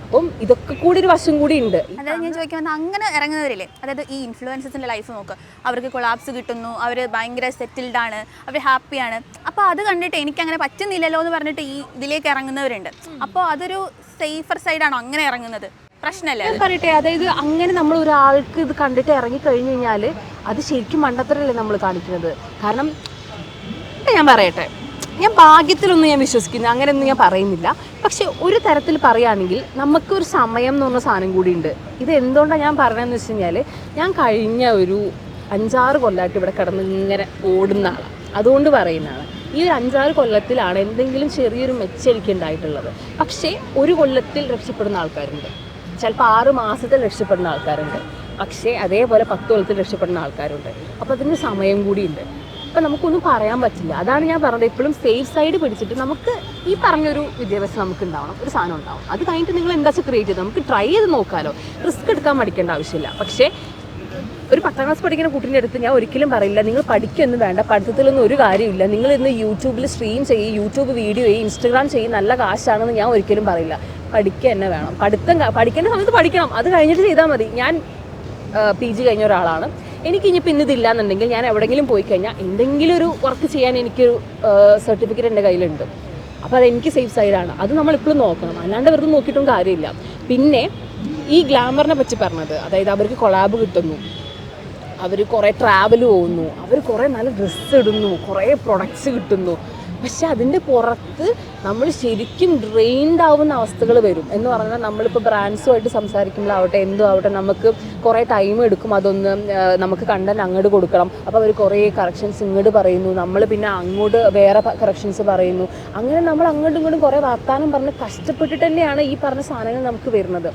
അപ്പം ഇതൊക്കെ കൂടി ഒരു വശം കൂടി ഉണ്ട്. അതായത് ഞാൻ ചോദിക്കാൻ അങ്ങനെ ഇറങ്ങുന്നവരില്ലേ, അതായത് ഈ ഇൻഫ്ലുവൻസേഴ്സിൻ്റെ ലൈഫ് നോക്ക്, അവർക്ക് കൊളാപ്സ് കിട്ടുന്നു, അവർ ഭയങ്കര സെറ്റിൽഡ് ആണ്, അവർ ഹാപ്പിയാണ്. അപ്പോൾ അത് കണ്ടിട്ട് എനിക്കങ്ങനെ പറ്റുന്നില്ലല്ലോ എന്ന് പറഞ്ഞിട്ട് ഈ ഇതിലേക്ക് ഇറങ്ങുന്നവരുണ്ട്. അപ്പോൾ അതൊരു സേഫർ സൈഡാണോ അങ്ങനെ ഇറങ്ങുന്നത്? പ്രശ്നമല്ലേ പറയട്ടെ. അതായത് അങ്ങനെ നമ്മൾ ഒരാൾക്ക് ഇത് കണ്ടിട്ട് ഇറങ്ങി കഴിഞ്ഞു കഴിഞ്ഞാൽ അത് ശരിക്കും മണ്ടത്തരല്ലേ നമ്മൾ കാണിക്കുന്നത്. കാരണം ഞാൻ പറയട്ടെ, ഞാൻ ഭാഗ്യത്തിലൊന്നും ഞാൻ വിശ്വസിക്കുന്നു, അങ്ങനെയൊന്നും ഞാൻ പറയുന്നില്ല. പക്ഷെ ഒരു തരത്തിൽ പറയുകയാണെങ്കിൽ നമുക്കൊരു സമയം എന്ന് പറഞ്ഞ സാധനം കൂടിയുണ്ട്. ഇത് എന്തുകൊണ്ടാണ് ഞാൻ പറയണമെന്ന് വെച്ച് കഴിഞ്ഞാൽ ഞാൻ കഴിഞ്ഞ ഒരു 5-6 കൊല്ലമായിട്ട് ഇവിടെ കിടന്ന് ഇങ്ങനെ ഓടുന്ന ആളാണ്, അതുകൊണ്ട് പറയുന്നതാണ്. ഈ ഒരു 5-6 കൊല്ലത്തിലാണ് എന്തെങ്കിലും ചെറിയൊരു മെച്ചം എനിക്ക് ഉണ്ടായിട്ടുള്ളത്. പക്ഷേ ഒരു കൊല്ലത്തിൽ രക്ഷപ്പെടുന്ന ആൾക്കാരുണ്ട്, ചിലപ്പോൾ 6 മാസത്തിൽ രക്ഷപ്പെടുന്ന ആൾക്കാരുണ്ട്, പക്ഷേ അതേപോലെ 10 കൊല്ലത്തിൽ രക്ഷപ്പെടുന്ന ആൾക്കാരുണ്ട്. അപ്പോൾ അതിന് സമയം കൂടിയുണ്ട്. അപ്പം നമുക്കൊന്നും പറയാൻ പറ്റില്ല. അതാണ് ഞാൻ പറഞ്ഞത്, എപ്പോഴും സേഫ് സൈഡ് പിടിച്ചിട്ട് നമുക്ക് ഈ പറഞ്ഞൊരു വിദ്യാഭ്യാസം നമുക്ക് ഉണ്ടാവണം, ഒരു സാധനം ഉണ്ടാവും. അത് കഴിഞ്ഞിട്ട് നിങ്ങൾ എന്താ വെച്ചാൽ ക്രിയേറ്റ് ചെയ്ത് നമുക്ക് ട്രൈ ചെയ്ത് നോക്കാമല്ലോ, റിസ്ക് എടുക്കാൻ മടിക്കേണ്ട ആവശ്യമില്ല. പക്ഷേ ഒരു 10ാം ക്ലാസ് പഠിക്കുന്ന കുട്ടീൻ്റെ അടുത്ത് ഞാൻ ഒരിക്കലും പറയില്ല നിങ്ങൾ പഠിക്കൊന്നും വേണ്ട, പഠിത്തത്തിലൊന്നും ഒരു കാര്യമില്ല, നിങ്ങൾ ഇന്ന് യൂട്യൂബിൽ സ്ട്രീം ചെയ്യും, യൂട്യൂബ് വീഡിയോ ചെയ്യും, ഇൻസ്റ്റഗ്രാം ചെയ്യും, നല്ല കാശാണെന്ന് ഞാൻ ഒരിക്കലും പറയില്ല. പഠിക്കുക തന്നെ വേണം. പഠിക്കേണ്ട സമയത്ത് പഠിക്കണം, അത് കഴിഞ്ഞിട്ട് ചെയ്താൽ മതി. ഞാൻ PG കഴിഞ്ഞ ഒരാളാണ്. എനിക്ക് ഇനിയിപ്പോൾ ഇന്നിതില്ല എന്നുണ്ടെങ്കിൽ ഞാൻ എവിടെയെങ്കിലും പോയി കഴിഞ്ഞാൽ എന്തെങ്കിലും ഒരു വർക്ക് ചെയ്യാൻ എനിക്കൊരു സർട്ടിഫിക്കറ്റ് എൻ്റെ കയ്യിലുണ്ട്. അപ്പോൾ അതെനിക്ക് സേഫ് സൈഡാണ്. അത് നമ്മളിപ്പോഴും നോക്കണം, അല്ലാണ്ട് വെറുതെ നോക്കിയിട്ടും കാര്യമില്ല. പിന്നെ ഈ ഗ്ലാമറിനെ പറ്റി പറഞ്ഞത്, അതായത് അവർക്ക് കൊളാബ് കിട്ടുന്നു, അവർ കുറേ ട്രാവൽ പോകുന്നു, അവർ കുറേ നല്ല ഡ്രസ്സ് ഇടുന്നു, കുറേ പ്രൊഡക്ട്സ് കിട്ടുന്നു. പക്ഷെ അതിൻ്റെ പുറത്ത് നമ്മൾ ശരിക്കും ഡ്രെയിൻഡ് ആവുന്ന അവസ്ഥകൾ വരും. എന്ന് പറഞ്ഞാൽ നമ്മളിപ്പോൾ ബ്രാൻഡ്സുമായിട്ട് സംസാരിക്കുമ്പോഴാവട്ടെ എന്തോ ആവട്ടെ നമുക്ക് കുറേ ടൈം എടുക്കും, അതൊന്ന് നമുക്ക് കണ്ടന്റ് അങ്ങോട്ട് കൊടുക്കണം. അപ്പോൾ അവർ കുറേ കറക്ഷൻസ് ഇങ്ങോട്ട് പറയുന്നു, നമ്മൾ പിന്നെ അങ്ങോട്ട് വേറെ കറക്ഷൻസ് പറയുന്നു. അങ്ങനെ നമ്മൾ അങ്ങോട്ടും ഇങ്ങോട്ടും കുറേ വർത്താനം പറഞ്ഞ് കഷ്ടപ്പെട്ടിട്ട് തന്നെയാണ് ഈ പറഞ്ഞ സാധനങ്ങൾ നമുക്ക് വരുന്നത്.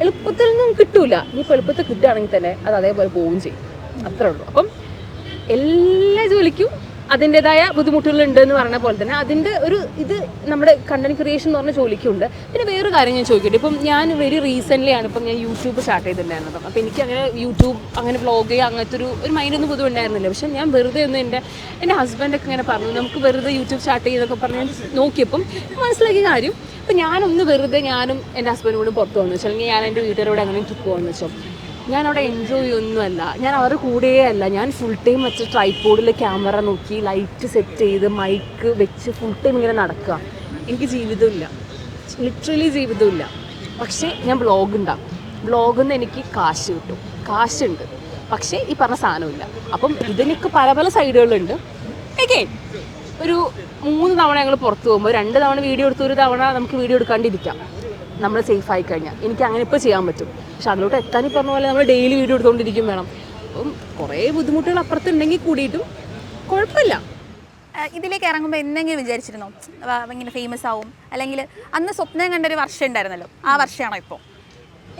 എളുപ്പത്തിലൊന്നും കിട്ടൂല. ഇനിയിപ്പോൾ എളുപ്പത്തിൽ കിട്ടുകയാണെങ്കിൽ തന്നെ അത് അതേപോലെ പോവുകയും ചെയ്യും, അത്രേ ഉള്ളൂ. അപ്പം എല്ലാ ജോലിക്കും അതിൻ്റെതായ ബുദ്ധിമുട്ടുകളുണ്ട് എന്ന് പറഞ്ഞ പോലെ തന്നെ അതിൻ്റെ ഒരു ഇത് നമ്മുടെ കണ്ടന്റ് ക്രിയേഷൻ എന്ന് പറഞ്ഞ ജോലിക്കുണ്ട്. പിന്നെ വേറൊരു കാര്യം ഞാൻ ചോദിക്കട്ടെ, ഇപ്പം ഞാൻ വെരി റീസെൻ്റ്ലി ആണ് ഇപ്പം ഞാൻ യൂട്യൂബ് സ്റ്റാർട്ട് ചെയ്തിട്ടുണ്ടായിരുന്നത്. അപ്പോൾ എനിക്ക് അങ്ങനെ യൂട്യൂബ് അങ്ങനെ വ്ളോഗ് ചെയ്യുക അങ്ങനത്തെ ഒരു മൈൻഡൊന്നും പൊതുവെ ഉണ്ടായിരുന്നില്ല. പക്ഷേ ഞാൻ വെറുതെ ഒന്ന് എൻ്റെ ഹസ്ബൻഡൊക്കെ ഇങ്ങനെ പറഞ്ഞു നമുക്ക് വെറുതെ യൂട്യൂബ് സ്റ്റാർട്ട് ചെയ്തൊക്കെ പറഞ്ഞ് ഞാൻ നോക്കിയപ്പം മനസ്സിലാക്കിയ കാര്യം, അപ്പം ഞാനൊന്ന് വെറുതെ ഞാനും എൻ്റെ ഹസ്ബൻഡും കൂടെ പുറത്ത് പോകുന്നു വെച്ചാൽ, അല്ലെങ്കിൽ ഞാൻ എൻ്റെ വീട്ടുകാരോട് അങ്ങനെ ട്രിപ്പ് പോകുന്നു വെച്ചോ, ഞാൻ അവിടെ എൻജോയ് ചെയ്യൊന്നുമല്ല, ഞാൻ അവരുടെ കൂടെയേ അല്ല. ഞാൻ ഫുൾ ടൈം വെച്ച് ട്രൈപോഡിൽ ക്യാമറ നോക്കി ലൈറ്റ് സെറ്റ് ചെയ്ത് മൈക്ക് വെച്ച് ഫുൾ ടൈം ഇങ്ങനെ നടക്കുക. എനിക്ക് ജീവിതമില്ല, ലിറ്ററലി ജീവിതമില്ല. പക്ഷേ ഞാൻ വ്ളോഗ് ഉണ്ടാകും, വ്ളോഗിൽ നിന്ന് എനിക്ക് കാശ് കിട്ടും, കാശുണ്ട്, പക്ഷേ ഈ പറഞ്ഞ സാധനമില്ല. അപ്പം ഇതിനൊക്കെ പല പല സൈഡുകളുണ്ട്. എഗെയിൻ ഒരു 3 തവണ ഞങ്ങൾ പുറത്ത് പോകുമ്പോൾ 2 തവണ വീഡിയോ എടുത്ത് 1 തവണ നമുക്ക് വീഡിയോ എടുക്കാണ്ടിരിക്കാം, നമ്മൾ സേഫ് ആയി കഴിഞ്ഞാൽ. എനിക്ക് അങ്ങനെ ഇപ്പോൾ ചെയ്യാൻ പറ്റും. പക്ഷെ അതിലോട്ട് എത്താൻ ഈ പറഞ്ഞ പോലെ നമ്മൾ ഡെയിലി വീഡിയോ എടുത്തുകൊണ്ടിരിക്കും വേണം. അപ്പം കുറേ ബുദ്ധിമുട്ടുകൾ അപ്പുറത്തുണ്ടെങ്കിൽ കൂടിയിട്ടും കുഴപ്പമില്ല. ഇതിലേക്ക് ഇറങ്ങുമ്പോൾ എന്തെങ്കിലും വിചാരിച്ചിരുന്നോ ഇങ്ങനെ ഫേമസ് ആവും, അല്ലെങ്കിൽ അന്ന് സ്വപ്നം കണ്ടൊരു വർഷം ഉണ്ടായിരുന്നല്ലോ, ആ വർഷമാണോ ഇപ്പോൾ?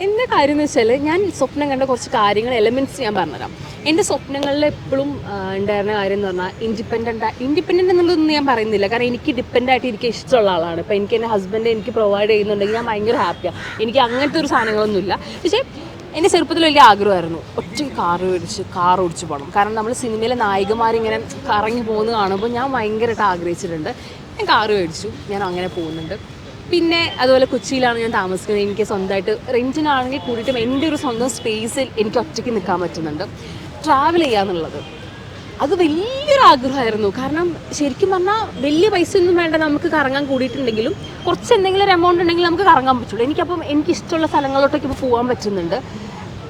എൻ്റെ കാര്യം എന്ന് വെച്ചാൽ ഞാൻ സ്വപ്നം കണ്ട കുറച്ച് കാര്യങ്ങൾ എലമെൻറ്റ്സ് ഞാൻ പറഞ്ഞുതരാം. എൻ്റെ സ്വപ്നങ്ങളിൽ എപ്പോഴും ഉണ്ടായിരുന്ന കാര്യം എന്ന് പറഞ്ഞാൽ ഇൻഡിപെൻഡൻ്റ് എന്നുള്ളതൊന്നും ഞാൻ പറയുന്നില്ല. കാരണം എനിക്ക് ഡിപ്പെൻഡ് ആയിട്ട് ഇരിക്കാൻ ഇഷ്ടമുള്ള ആളാണ്. ഇപ്പോൾ എനിക്ക് എൻ്റെ ഹസ്ബൻഡ് എനിക്ക് പ്രൊവൈഡ് ചെയ്യുന്നുണ്ടെങ്കിൽ ഞാൻ ഭയങ്കര ഹാപ്പിയാണ്. എനിക്ക് അങ്ങനത്തെ ഒരു സാധനങ്ങളൊന്നുമില്ല. പക്ഷേ എൻ്റെ ചെറുപ്പത്തിൽ വലിയ ആഗ്രഹമായിരുന്നു ഒറ്റയ്ക്ക് കാർ ഓടിച്ച് പോകണം. കാരണം നമ്മൾ സിനിമയിലെ നായികമാരിങ്ങനെ കറങ്ങി പോകുന്നത് കാണുമ്പോൾ ഞാൻ ഭയങ്കരമായിട്ട് ആഗ്രഹിച്ചിട്ടുണ്ട്. ഞാൻ കാറ് മേടിച്ചു, ഞാൻ അങ്ങനെ പോകുന്നുണ്ട്. പിന്നെ അതുപോലെ കൊച്ചിയിലാണ് ഞാൻ താമസിക്കുന്നത്. എനിക്ക് സ്വന്തമായിട്ട് റെൻറ്റിനാണെങ്കിൽ കൂടിയിട്ടും എൻ്റെ ഒരു സ്വന്തം സ്പേസിൽ എനിക്ക് ഒറ്റയ്ക്ക് നിൽക്കാൻ പറ്റുന്നുണ്ട്. ട്രാവൽ ചെയ്യാന്നുള്ളത് അത് വലിയൊരു ആഗ്രഹമായിരുന്നു. കാരണം ശരിക്കും പറഞ്ഞാൽ വലിയ പൈസ ഒന്നും വേണ്ട നമുക്ക് കറങ്ങാൻ കൂടിയിട്ടുണ്ടെങ്കിലും കുറച്ച് എന്തെങ്കിലും ഒരു എമൗണ്ട് ഉണ്ടെങ്കിൽ നമുക്ക് കറങ്ങാൻ പറ്റുള്ളൂ. എനിക്കപ്പം എനിക്കിഷ്ടമുള്ള സ്ഥലങ്ങളിലോട്ടൊക്കെ ഇപ്പോൾ പോകാൻ പറ്റുന്നുണ്ട്.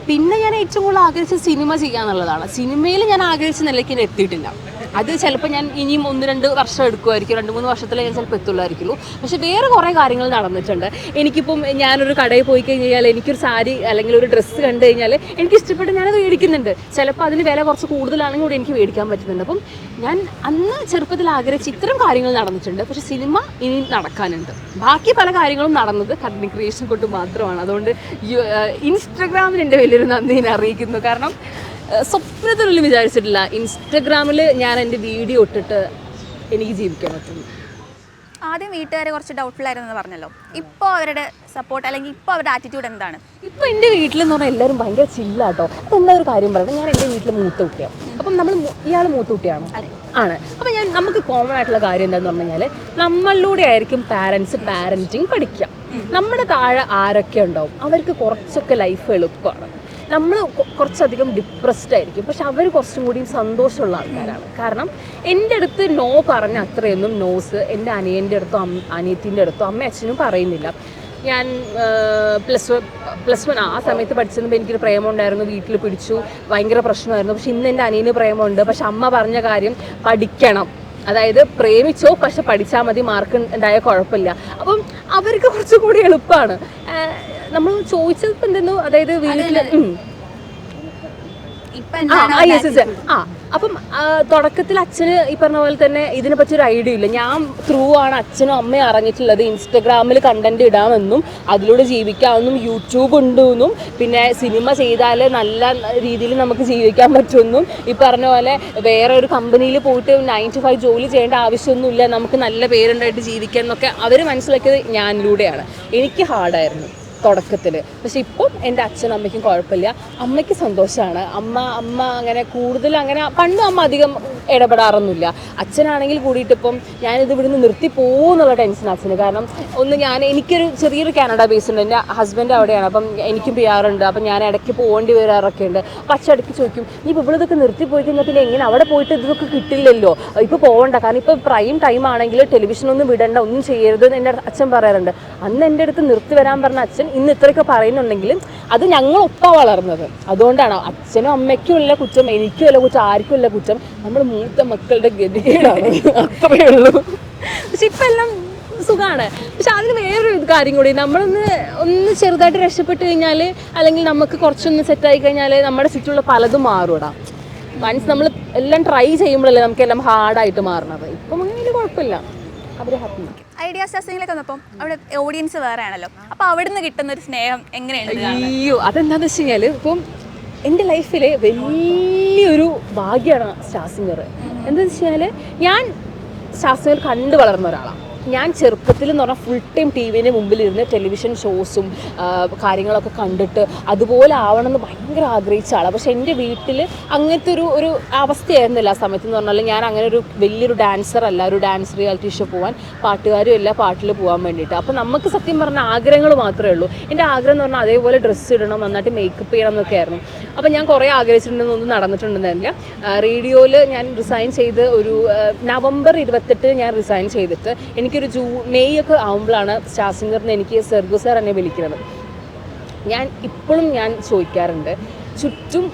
പിന്നെ ഞാൻ ഏറ്റവും കൂടുതൽ ആഗ്രഹിച്ചത് സിനിമ ചെയ്യാന്നുള്ളതാണ്. സിനിമയിൽ ഞാൻ ആഗ്രഹിച്ച നിലയ്ക്ക് ഞാൻ എത്തിയിട്ടില്ല. അത് ചിലപ്പോൾ ഞാൻ ഇനിയും 1-2 വർഷം എടുക്കുമായിരിക്കും, 2-3 വർഷത്തിലേ ഞാൻ ചിലപ്പോൾ എത്തുള്ളായിരിക്കുള്ളൂ. പക്ഷെ വേറെ കുറേ കാര്യങ്ങൾ നടന്നിട്ടുണ്ട്. എനിക്കിപ്പം ഞാനൊരു കടയിൽ പോയി കഴിഞ്ഞാൽ എനിക്കൊരു സാരി അല്ലെങ്കിൽ ഒരു ഡ്രസ്സ് കണ്ടു കഴിഞ്ഞാൽ എനിക്ക് ഇഷ്ടപ്പെട്ട് ഞാനത് മേടിക്കുന്നുണ്ട്. ചിലപ്പോൾ അതിന് വില കുറച്ച് കൂടുതലാണെങ്കിൽ കൂടി എനിക്ക് മേടിക്കാൻ പറ്റുന്നുണ്ട്. അപ്പം ഞാൻ അന്ന് ചെറുപ്പത്തിൽ ആഗ്രഹിച്ച ഇത്തരം കാര്യങ്ങൾ നടന്നിട്ടുണ്ട്. പക്ഷെ സിനിമ ഇനി നടക്കാനുണ്ട്. ബാക്കി പല കാര്യങ്ങളും നടന്നത് കണ്ടന്റ് ക്രിയേഷൻ കൊണ്ട് മാത്രമാണ്. അതുകൊണ്ട് ഇൻസ്റ്റഗ്രാമിൽ എൻ്റെ വലിയൊരു നന്ദി ഞാൻ അറിയിക്കുന്നു. കാരണം സ്വപ്നത്തിനുള്ളിൽ വിചാരിച്ചിട്ടില്ല ഇൻസ്റ്റഗ്രാമിൽ ഞാൻ എൻ്റെ വീഡിയോ ഇട്ടിട്ട് എനിക്ക് ജീവിക്കാൻ പറ്റുന്നു. ആദ്യം വീട്ടുകാരെ കുറച്ച് ഡൗട്ട്ഫുൾ ആയിരുന്നു പറഞ്ഞല്ലോ. ഇപ്പോൾ അവരുടെ സപ്പോർട്ട് അല്ലെങ്കിൽ ഇപ്പോൾ അവരുടെ ആറ്റിറ്റ്യൂഡ് എന്താണ്? ഇപ്പോൾ എൻ്റെ വീട്ടിലെന്ന് പറഞ്ഞാൽ എല്ലാവരും ഭയങ്കര ചില്ലാട്ടോ. അതെന്താ ഒരു കാര്യം പറയുന്നത്, ഞാൻ എൻ്റെ വീട്ടിൽ മൂത്ത കുട്ടിയാണ്. അപ്പം ഇയാൾ മൂത്ത കുട്ടിയാണ് ആണ്. അപ്പം നമുക്ക് കോമൺ ആയിട്ടുള്ള കാര്യം എന്താണെന്ന് പറഞ്ഞു കഴിഞ്ഞാൽ നമ്മളിലൂടെ ആയിരിക്കും പാരൻറ്റിങ് പഠിക്കുക. നമ്മുടെ താഴെ ആരൊക്കെ ഉണ്ടാവും അവർക്ക് കുറച്ചൊക്കെ ലൈഫ് എളുപ്പമാണ്. നമ്മൾ കുറച്ചധികം ഡിപ്രസ്ഡ് ആയിരിക്കും. പക്ഷെ അവർ കുറച്ചും കൂടി സന്തോഷമുള്ള ആൾക്കാരാണ്. കാരണം എൻ്റെ അടുത്ത് നോ പറഞ്ഞ അത്രയൊന്നും നോസ് എൻ്റെ അനിയൻ്റെ അടുത്തും അനിയത്തിൻ്റെ അടുത്തും അമ്മ അച്ഛനും പറയുന്നില്ല. ഞാൻ പ്ലസ് വൺ ആ സമയത്ത് പഠിച്ചപ്പോൾ എനിക്കൊരു പ്രേമം ഉണ്ടായിരുന്നു, വീട്ടിൽ പിടിച്ചു, ഭയങ്കര പ്രശ്നമായിരുന്നു. പക്ഷെ ഇന്ന് എൻ്റെ അനിയന് പ്രേമമുണ്ട്. പക്ഷെ അമ്മ പറഞ്ഞ കാര്യം പഠിക്കണം, അതായത് പ്രേമിച്ചോ പക്ഷെ പഠിച്ചാൽ മതി, മാർക്ക് ഉണ്ടായാൽ കുഴപ്പമില്ല. അപ്പം അവർക്ക് കുറച്ചും കൂടി എളുപ്പമാണ്. നമ്മൾ ചോദിച്ചത് എന്തെന്നു, അതായത് വീട്ടിൽ അപ്പം തുടക്കത്തിൽ അച്ഛന് ഈ പറഞ്ഞ പോലെ തന്നെ ഇതിനെ പറ്റി ഒരു ഐഡിയ ഇല്ല. ഞാൻ ത്രൂ ആണ് അച്ഛനും അമ്മയും അറിഞ്ഞിട്ടുള്ളത് ഇൻസ്റ്റഗ്രാമിൽ കണ്ടന്റ് ഇടാമെന്നും അതിലൂടെ ജീവിക്കാമെന്നും യൂട്യൂബ് ഉണ്ടെന്നും പിന്നെ സിനിമ ചെയ്താൽ നല്ല രീതിയിൽ നമുക്ക് ജീവിക്കാൻ പറ്റുമെന്നും ഈ പറഞ്ഞ പോലെ വേറെ ഒരു കമ്പനിയിൽ പോയിട്ട് 9 to 5 ജോലി ചെയ്യേണ്ട ആവശ്യമൊന്നുമില്ല, നമുക്ക് നല്ല പേരുണ്ടായിട്ട് ജീവിക്കാൻ എന്നൊക്കെ അവർ മനസ്സിലാക്കിയത് ഞാനിലൂടെയാണ്. എനിക്ക് ഹാർഡായിരുന്നു തുടക്കത്തിൽ. പക്ഷെ ഇപ്പം എൻ്റെ അച്ഛനും അമ്മയ്ക്കും കുഴപ്പമില്ല, അമ്മയ്ക്ക് സന്തോഷമാണ്. അമ്മ അങ്ങനെ കൂടുതൽ അങ്ങനെ പണ്ടും അമ്മ അധികം ഇടപെടാറൊന്നുമില്ല. അച്ഛനാണെങ്കിൽ കൂടിയിട്ടിപ്പം ഞാനിത് ഇവിടുന്ന് നിർത്തി പോകുന്നുള്ള ടെൻഷൻ അച്ഛന്. കാരണം എനിക്കൊരു ചെറിയൊരു കാനഡ ബേസ് ഉണ്ട്, എൻ്റെ ഹസ്ബൻഡ് അവിടെയാണ്. അപ്പം എനിക്കും PR ഉണ്ട്. അപ്പം ഞാൻ ഇടയ്ക്ക് പോകേണ്ടി വരാറൊക്കെ ഉണ്ട്. അപ്പം അച്ഛൻ ഇടയ്ക്ക് ചോദിക്കും, നീ ഇപ്പോൾ ഇവിടെ ഇതൊക്കെ നിർത്തി പോയി കഴിഞ്ഞാൽ പിന്നെ എങ്ങനെ അവിടെ പോയിട്ട് ഇതൊക്കെ കിട്ടില്ലല്ലോ, ഇപ്പോൾ പോകണ്ട, കാരണം ഇപ്പോൾ പ്രൈം ടൈം ആണെങ്കിൽ ടെലിവിഷനൊന്നും വിടണ്ട, ഒന്നും ചെയ്യരുത് എന്ന് എൻ്റെ അച്ഛൻ പറയാറുണ്ട്. അന്ന് എൻ്റെ അടുത്ത് നിർത്തി വരാൻ പറഞ്ഞ അച്ഛൻ ഇന്ന് ഇത്രയൊക്കെ പറയുന്നുണ്ടെങ്കിലും അത് ഞങ്ങളൊപ്പം വളർന്നത്. അതുകൊണ്ടാണ് അച്ഛനും അമ്മയ്ക്കും ഇല്ല കുറ്റം, എനിക്കും ഇല്ല കുറ്റം, ആർക്കും ഇല്ല കുറ്റം, നമ്മൾ മൂത്ത മക്കളുടെ ഗതികേടാണ്, അത്രയേ ഉള്ളൂ. പക്ഷെ ഇപ്പം എല്ലാം സുഖമാണ്. പക്ഷെ അതിന് വേറൊരു കാര്യം കൂടി, ഒന്ന് ചെറുതായിട്ട് രക്ഷപ്പെട്ട് കഴിഞ്ഞാൽ അല്ലെങ്കിൽ നമുക്ക് കുറച്ചൊന്ന് സെറ്റായി കഴിഞ്ഞാൽ നമ്മുടെ ചുറ്റുമുള്ള പലതും മാറും. വൺസ് നമ്മൾ എല്ലാം ട്രൈ ചെയ്യുമ്പോഴല്ലേ നമുക്കെല്ലാം ഹാർഡായിട്ട് മാറണത്. ഇപ്പം അങ്ങനെ കുഴപ്പമില്ല, അവർ ഹാപ്പി. ഐഡിയ സ്റ്റാർസിംഗിലേക്ക് വന്നപ്പം അവിടെ ഓഡിയൻസ് വേറെ ആണല്ലോ, അപ്പോൾ അവിടെ നിന്ന് കിട്ടുന്ന ഒരു സ്നേഹം എങ്ങനെയാണ്? അയ്യോ, അതെന്താണെന്ന് വെച്ച് കഴിഞ്ഞാൽ ഇപ്പം എൻ്റെ ലൈഫിൽ വലിയൊരു ഭാഗ്യമാണ് സ്റ്റാർ സിംഗർ. എന്താണെന്ന് വെച്ച് കഴിഞ്ഞാൽ ഞാൻ സ്റ്റാർ സിംഗർ കണ്ടു വളർന്ന ഒരാളാണ്. ഞാൻ ചെറുപ്പത്തിൽ എന്ന് പറഞ്ഞാൽ ഫുൾ ടൈം TV-ന് മുമ്പിലിരുന്ന് ടെലിവിഷൻ ഷോസും കാര്യങ്ങളൊക്കെ കണ്ടിട്ട് അതുപോലെ ആവണമെന്ന് ഭയങ്കര ആഗ്രഹിച്ച ആളാണ്. പക്ഷെ എൻ്റെ വീട്ടിൽ അങ്ങനത്തെ ഒരു അവസ്ഥയായിരുന്നില്ല ആ സമയത്ത്. എന്ന് പറഞ്ഞാൽ ഞാൻ അങ്ങനെ ഒരു വലിയൊരു ഡാൻസർ അല്ല, ഒരു ഡാൻസ് റിയാലിറ്റി ഷോ പോകാൻ പാട്ടുകാരും അല്ല, പാട്ടിൽ പോകാൻ വേണ്ടിയിട്ട്. അപ്പോൾ നമുക്ക് സത്യം പറഞ്ഞാൽ ആഗ്രഹങ്ങൾ മാത്രമേ ഉള്ളൂ. എൻ്റെ ആഗ്രഹം എന്ന് പറഞ്ഞാൽ അതേപോലെ ഡ്രസ്സ് ഇടണം, നന്നായിട്ട് മേക്കപ്പ് ചെയ്യണം എന്നൊക്കെ ആയിരുന്നു. അപ്പോൾ ഞാൻ കുറേ ആഗ്രഹിച്ചിട്ടുണ്ടെന്നൊന്നും നടന്നിട്ടുണ്ടെന്നില്ല. റേഡിയോയിൽ ഞാൻ റിസൈൻ ചെയ്ത് ഒരു November 28 ഞാൻ റിസൈൻ ചെയ്തിട്ട് എനിക്കൊരു മെയ് ഒക്കെ ആകുമ്പോഴാണ് സ്റ്റാർ സിംഗറിന് എനിക്ക് സർഗു സാർ എന്നെ വിളിക്കുന്നത്. ഇപ്പോഴും ഞാൻ ചോദിക്കാറുണ്ട്, ചുറ്റും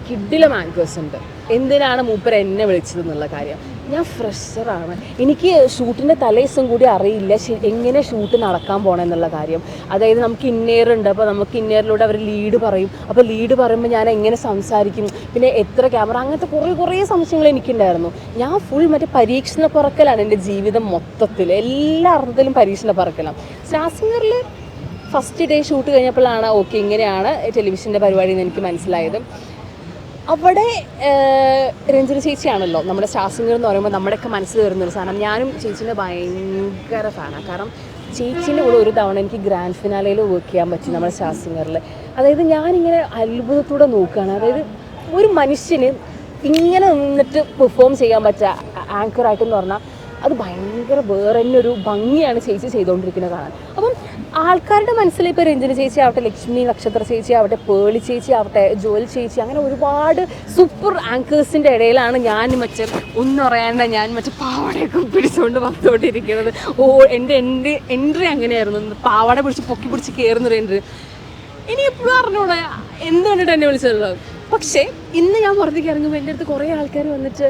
കിഡിലെ ആങ്കേഴ്സ് ഉണ്ട്, എന്തിനാണ് മൂപ്പർ എന്നെ വിളിച്ചതെന്നുള്ള കാര്യം. ഞാൻ ഫ്രഷറാണ്, എനിക്ക് ഷൂട്ടിൻ്റെ തലേദിവസം കൂടി അറിയില്ല എങ്ങനെ ഷൂട്ട് നടക്കാൻ പോകണം എന്നുള്ള കാര്യം. അതായത് നമുക്ക് ഇന്നേർ ഉണ്ട്, അപ്പോൾ നമുക്ക് ഇന്നേറിലൂടെ അവർ ലീഡ് പറയും. അപ്പോൾ ലീഡ് പറയുമ്പോൾ ഞാൻ എങ്ങനെ സംസാരിക്കും, പിന്നെ എത്ര ക്യാമറ, അങ്ങനത്തെ കുറേ സംശയങ്ങൾ എനിക്കുണ്ടായിരുന്നു. ഞാൻ ഫുൾ മറ്റേ പരീക്ഷണ പറക്കലാണ് എൻ്റെ ജീവിതം മൊത്തത്തിൽ, എല്ലാ അർത്ഥത്തിലും പരീക്ഷണ പറക്കലാണ്. സ്റ്റാർ സിംഗറിൽ ഫസ്റ്റ് ഡേ ഷൂട്ട് കഴിഞ്ഞപ്പോഴാണ് ഓക്കെ ഇങ്ങനെയാണ് ടെലിവിഷൻ്റെ പരിപാടി എന്ന് എനിക്ക് മനസ്സിലായത്. അവിടെ രഞ്ജിനി ചേച്ചിയാണല്ലോ നമ്മുടെ സ്റ്റാർ സിംഗർ എന്ന് പറയുമ്പോൾ നമ്മുടെയൊക്കെ മനസ്സിൽ വരുന്നൊരു സാധനം. ഞാനും ചേച്ചീൻ്റെ ഭയങ്കര ഫാനാണ്. കാരണം ചേച്ചീൻ്റെ കൂടെ ഒരു തവണ എനിക്ക് ഗ്രാൻഡ് ഫിനാലയിൽ വർക്ക് ചെയ്യാൻ പറ്റി നമ്മുടെ സ്റ്റാർ സിംഗറിൽ. അതായത് ഞാനിങ്ങനെ അത്ഭുതത്തോടെ നോക്കുകയാണ്. അതായത് ഒരു മനുഷ്യന് ഇങ്ങനെ നിന്നിട്ട് പെർഫോം ചെയ്യാൻ പറ്റുക ആങ്കറായിട്ടെന്ന് പറഞ്ഞാൽ അത് ഭയങ്കര വേറെ തന്നെ ഒരു ഭംഗിയാണ് ചേച്ചി ചെയ്തുകൊണ്ടിരിക്കുന്നത് കാണാൻ. അപ്പം ആൾക്കാരുടെ മനസ്സിൽ ഇപ്പോൾ രഞ്ജിനി ചേച്ചി ആവട്ടെ, ലക്ഷ്മി നക്ഷത്ര ചേച്ചി ആവട്ടെ, പേളി ചേച്ചി ആവട്ടെ, ജോൽ ചേച്ചി, അങ്ങനെ ഒരുപാട് സൂപ്പർ ആങ്കേഴ്സിൻ്റെ ഇടയിലാണ് ഞാൻ മറ്റേ ഒന്നും അറിയാണ്ട് ഞാൻ മറ്റേ പാവാടയൊക്കെ പിടിച്ചുകൊണ്ട് വന്നുകൊണ്ടിരിക്കുന്നത്. എൻ്റെ എൻട്രി അങ്ങനെയായിരുന്നു. പാവാട പിടിച്ച് പൊക്കി പിടിച്ച് കയറുന്നൊരു എൻട്രി. ഇനി എപ്പോഴും അറിഞ്ഞൂടെ എന്ത് കണ്ടിട്ട് എന്നെ വിളിച്ചല്ലോ. പക്ഷേ ഇന്ന് ഞാൻ പുറത്തേക്ക് ഇറങ്ങുമ്പോൾ എൻ്റെ അടുത്ത് കുറേ ആൾക്കാർ വന്നിട്ട്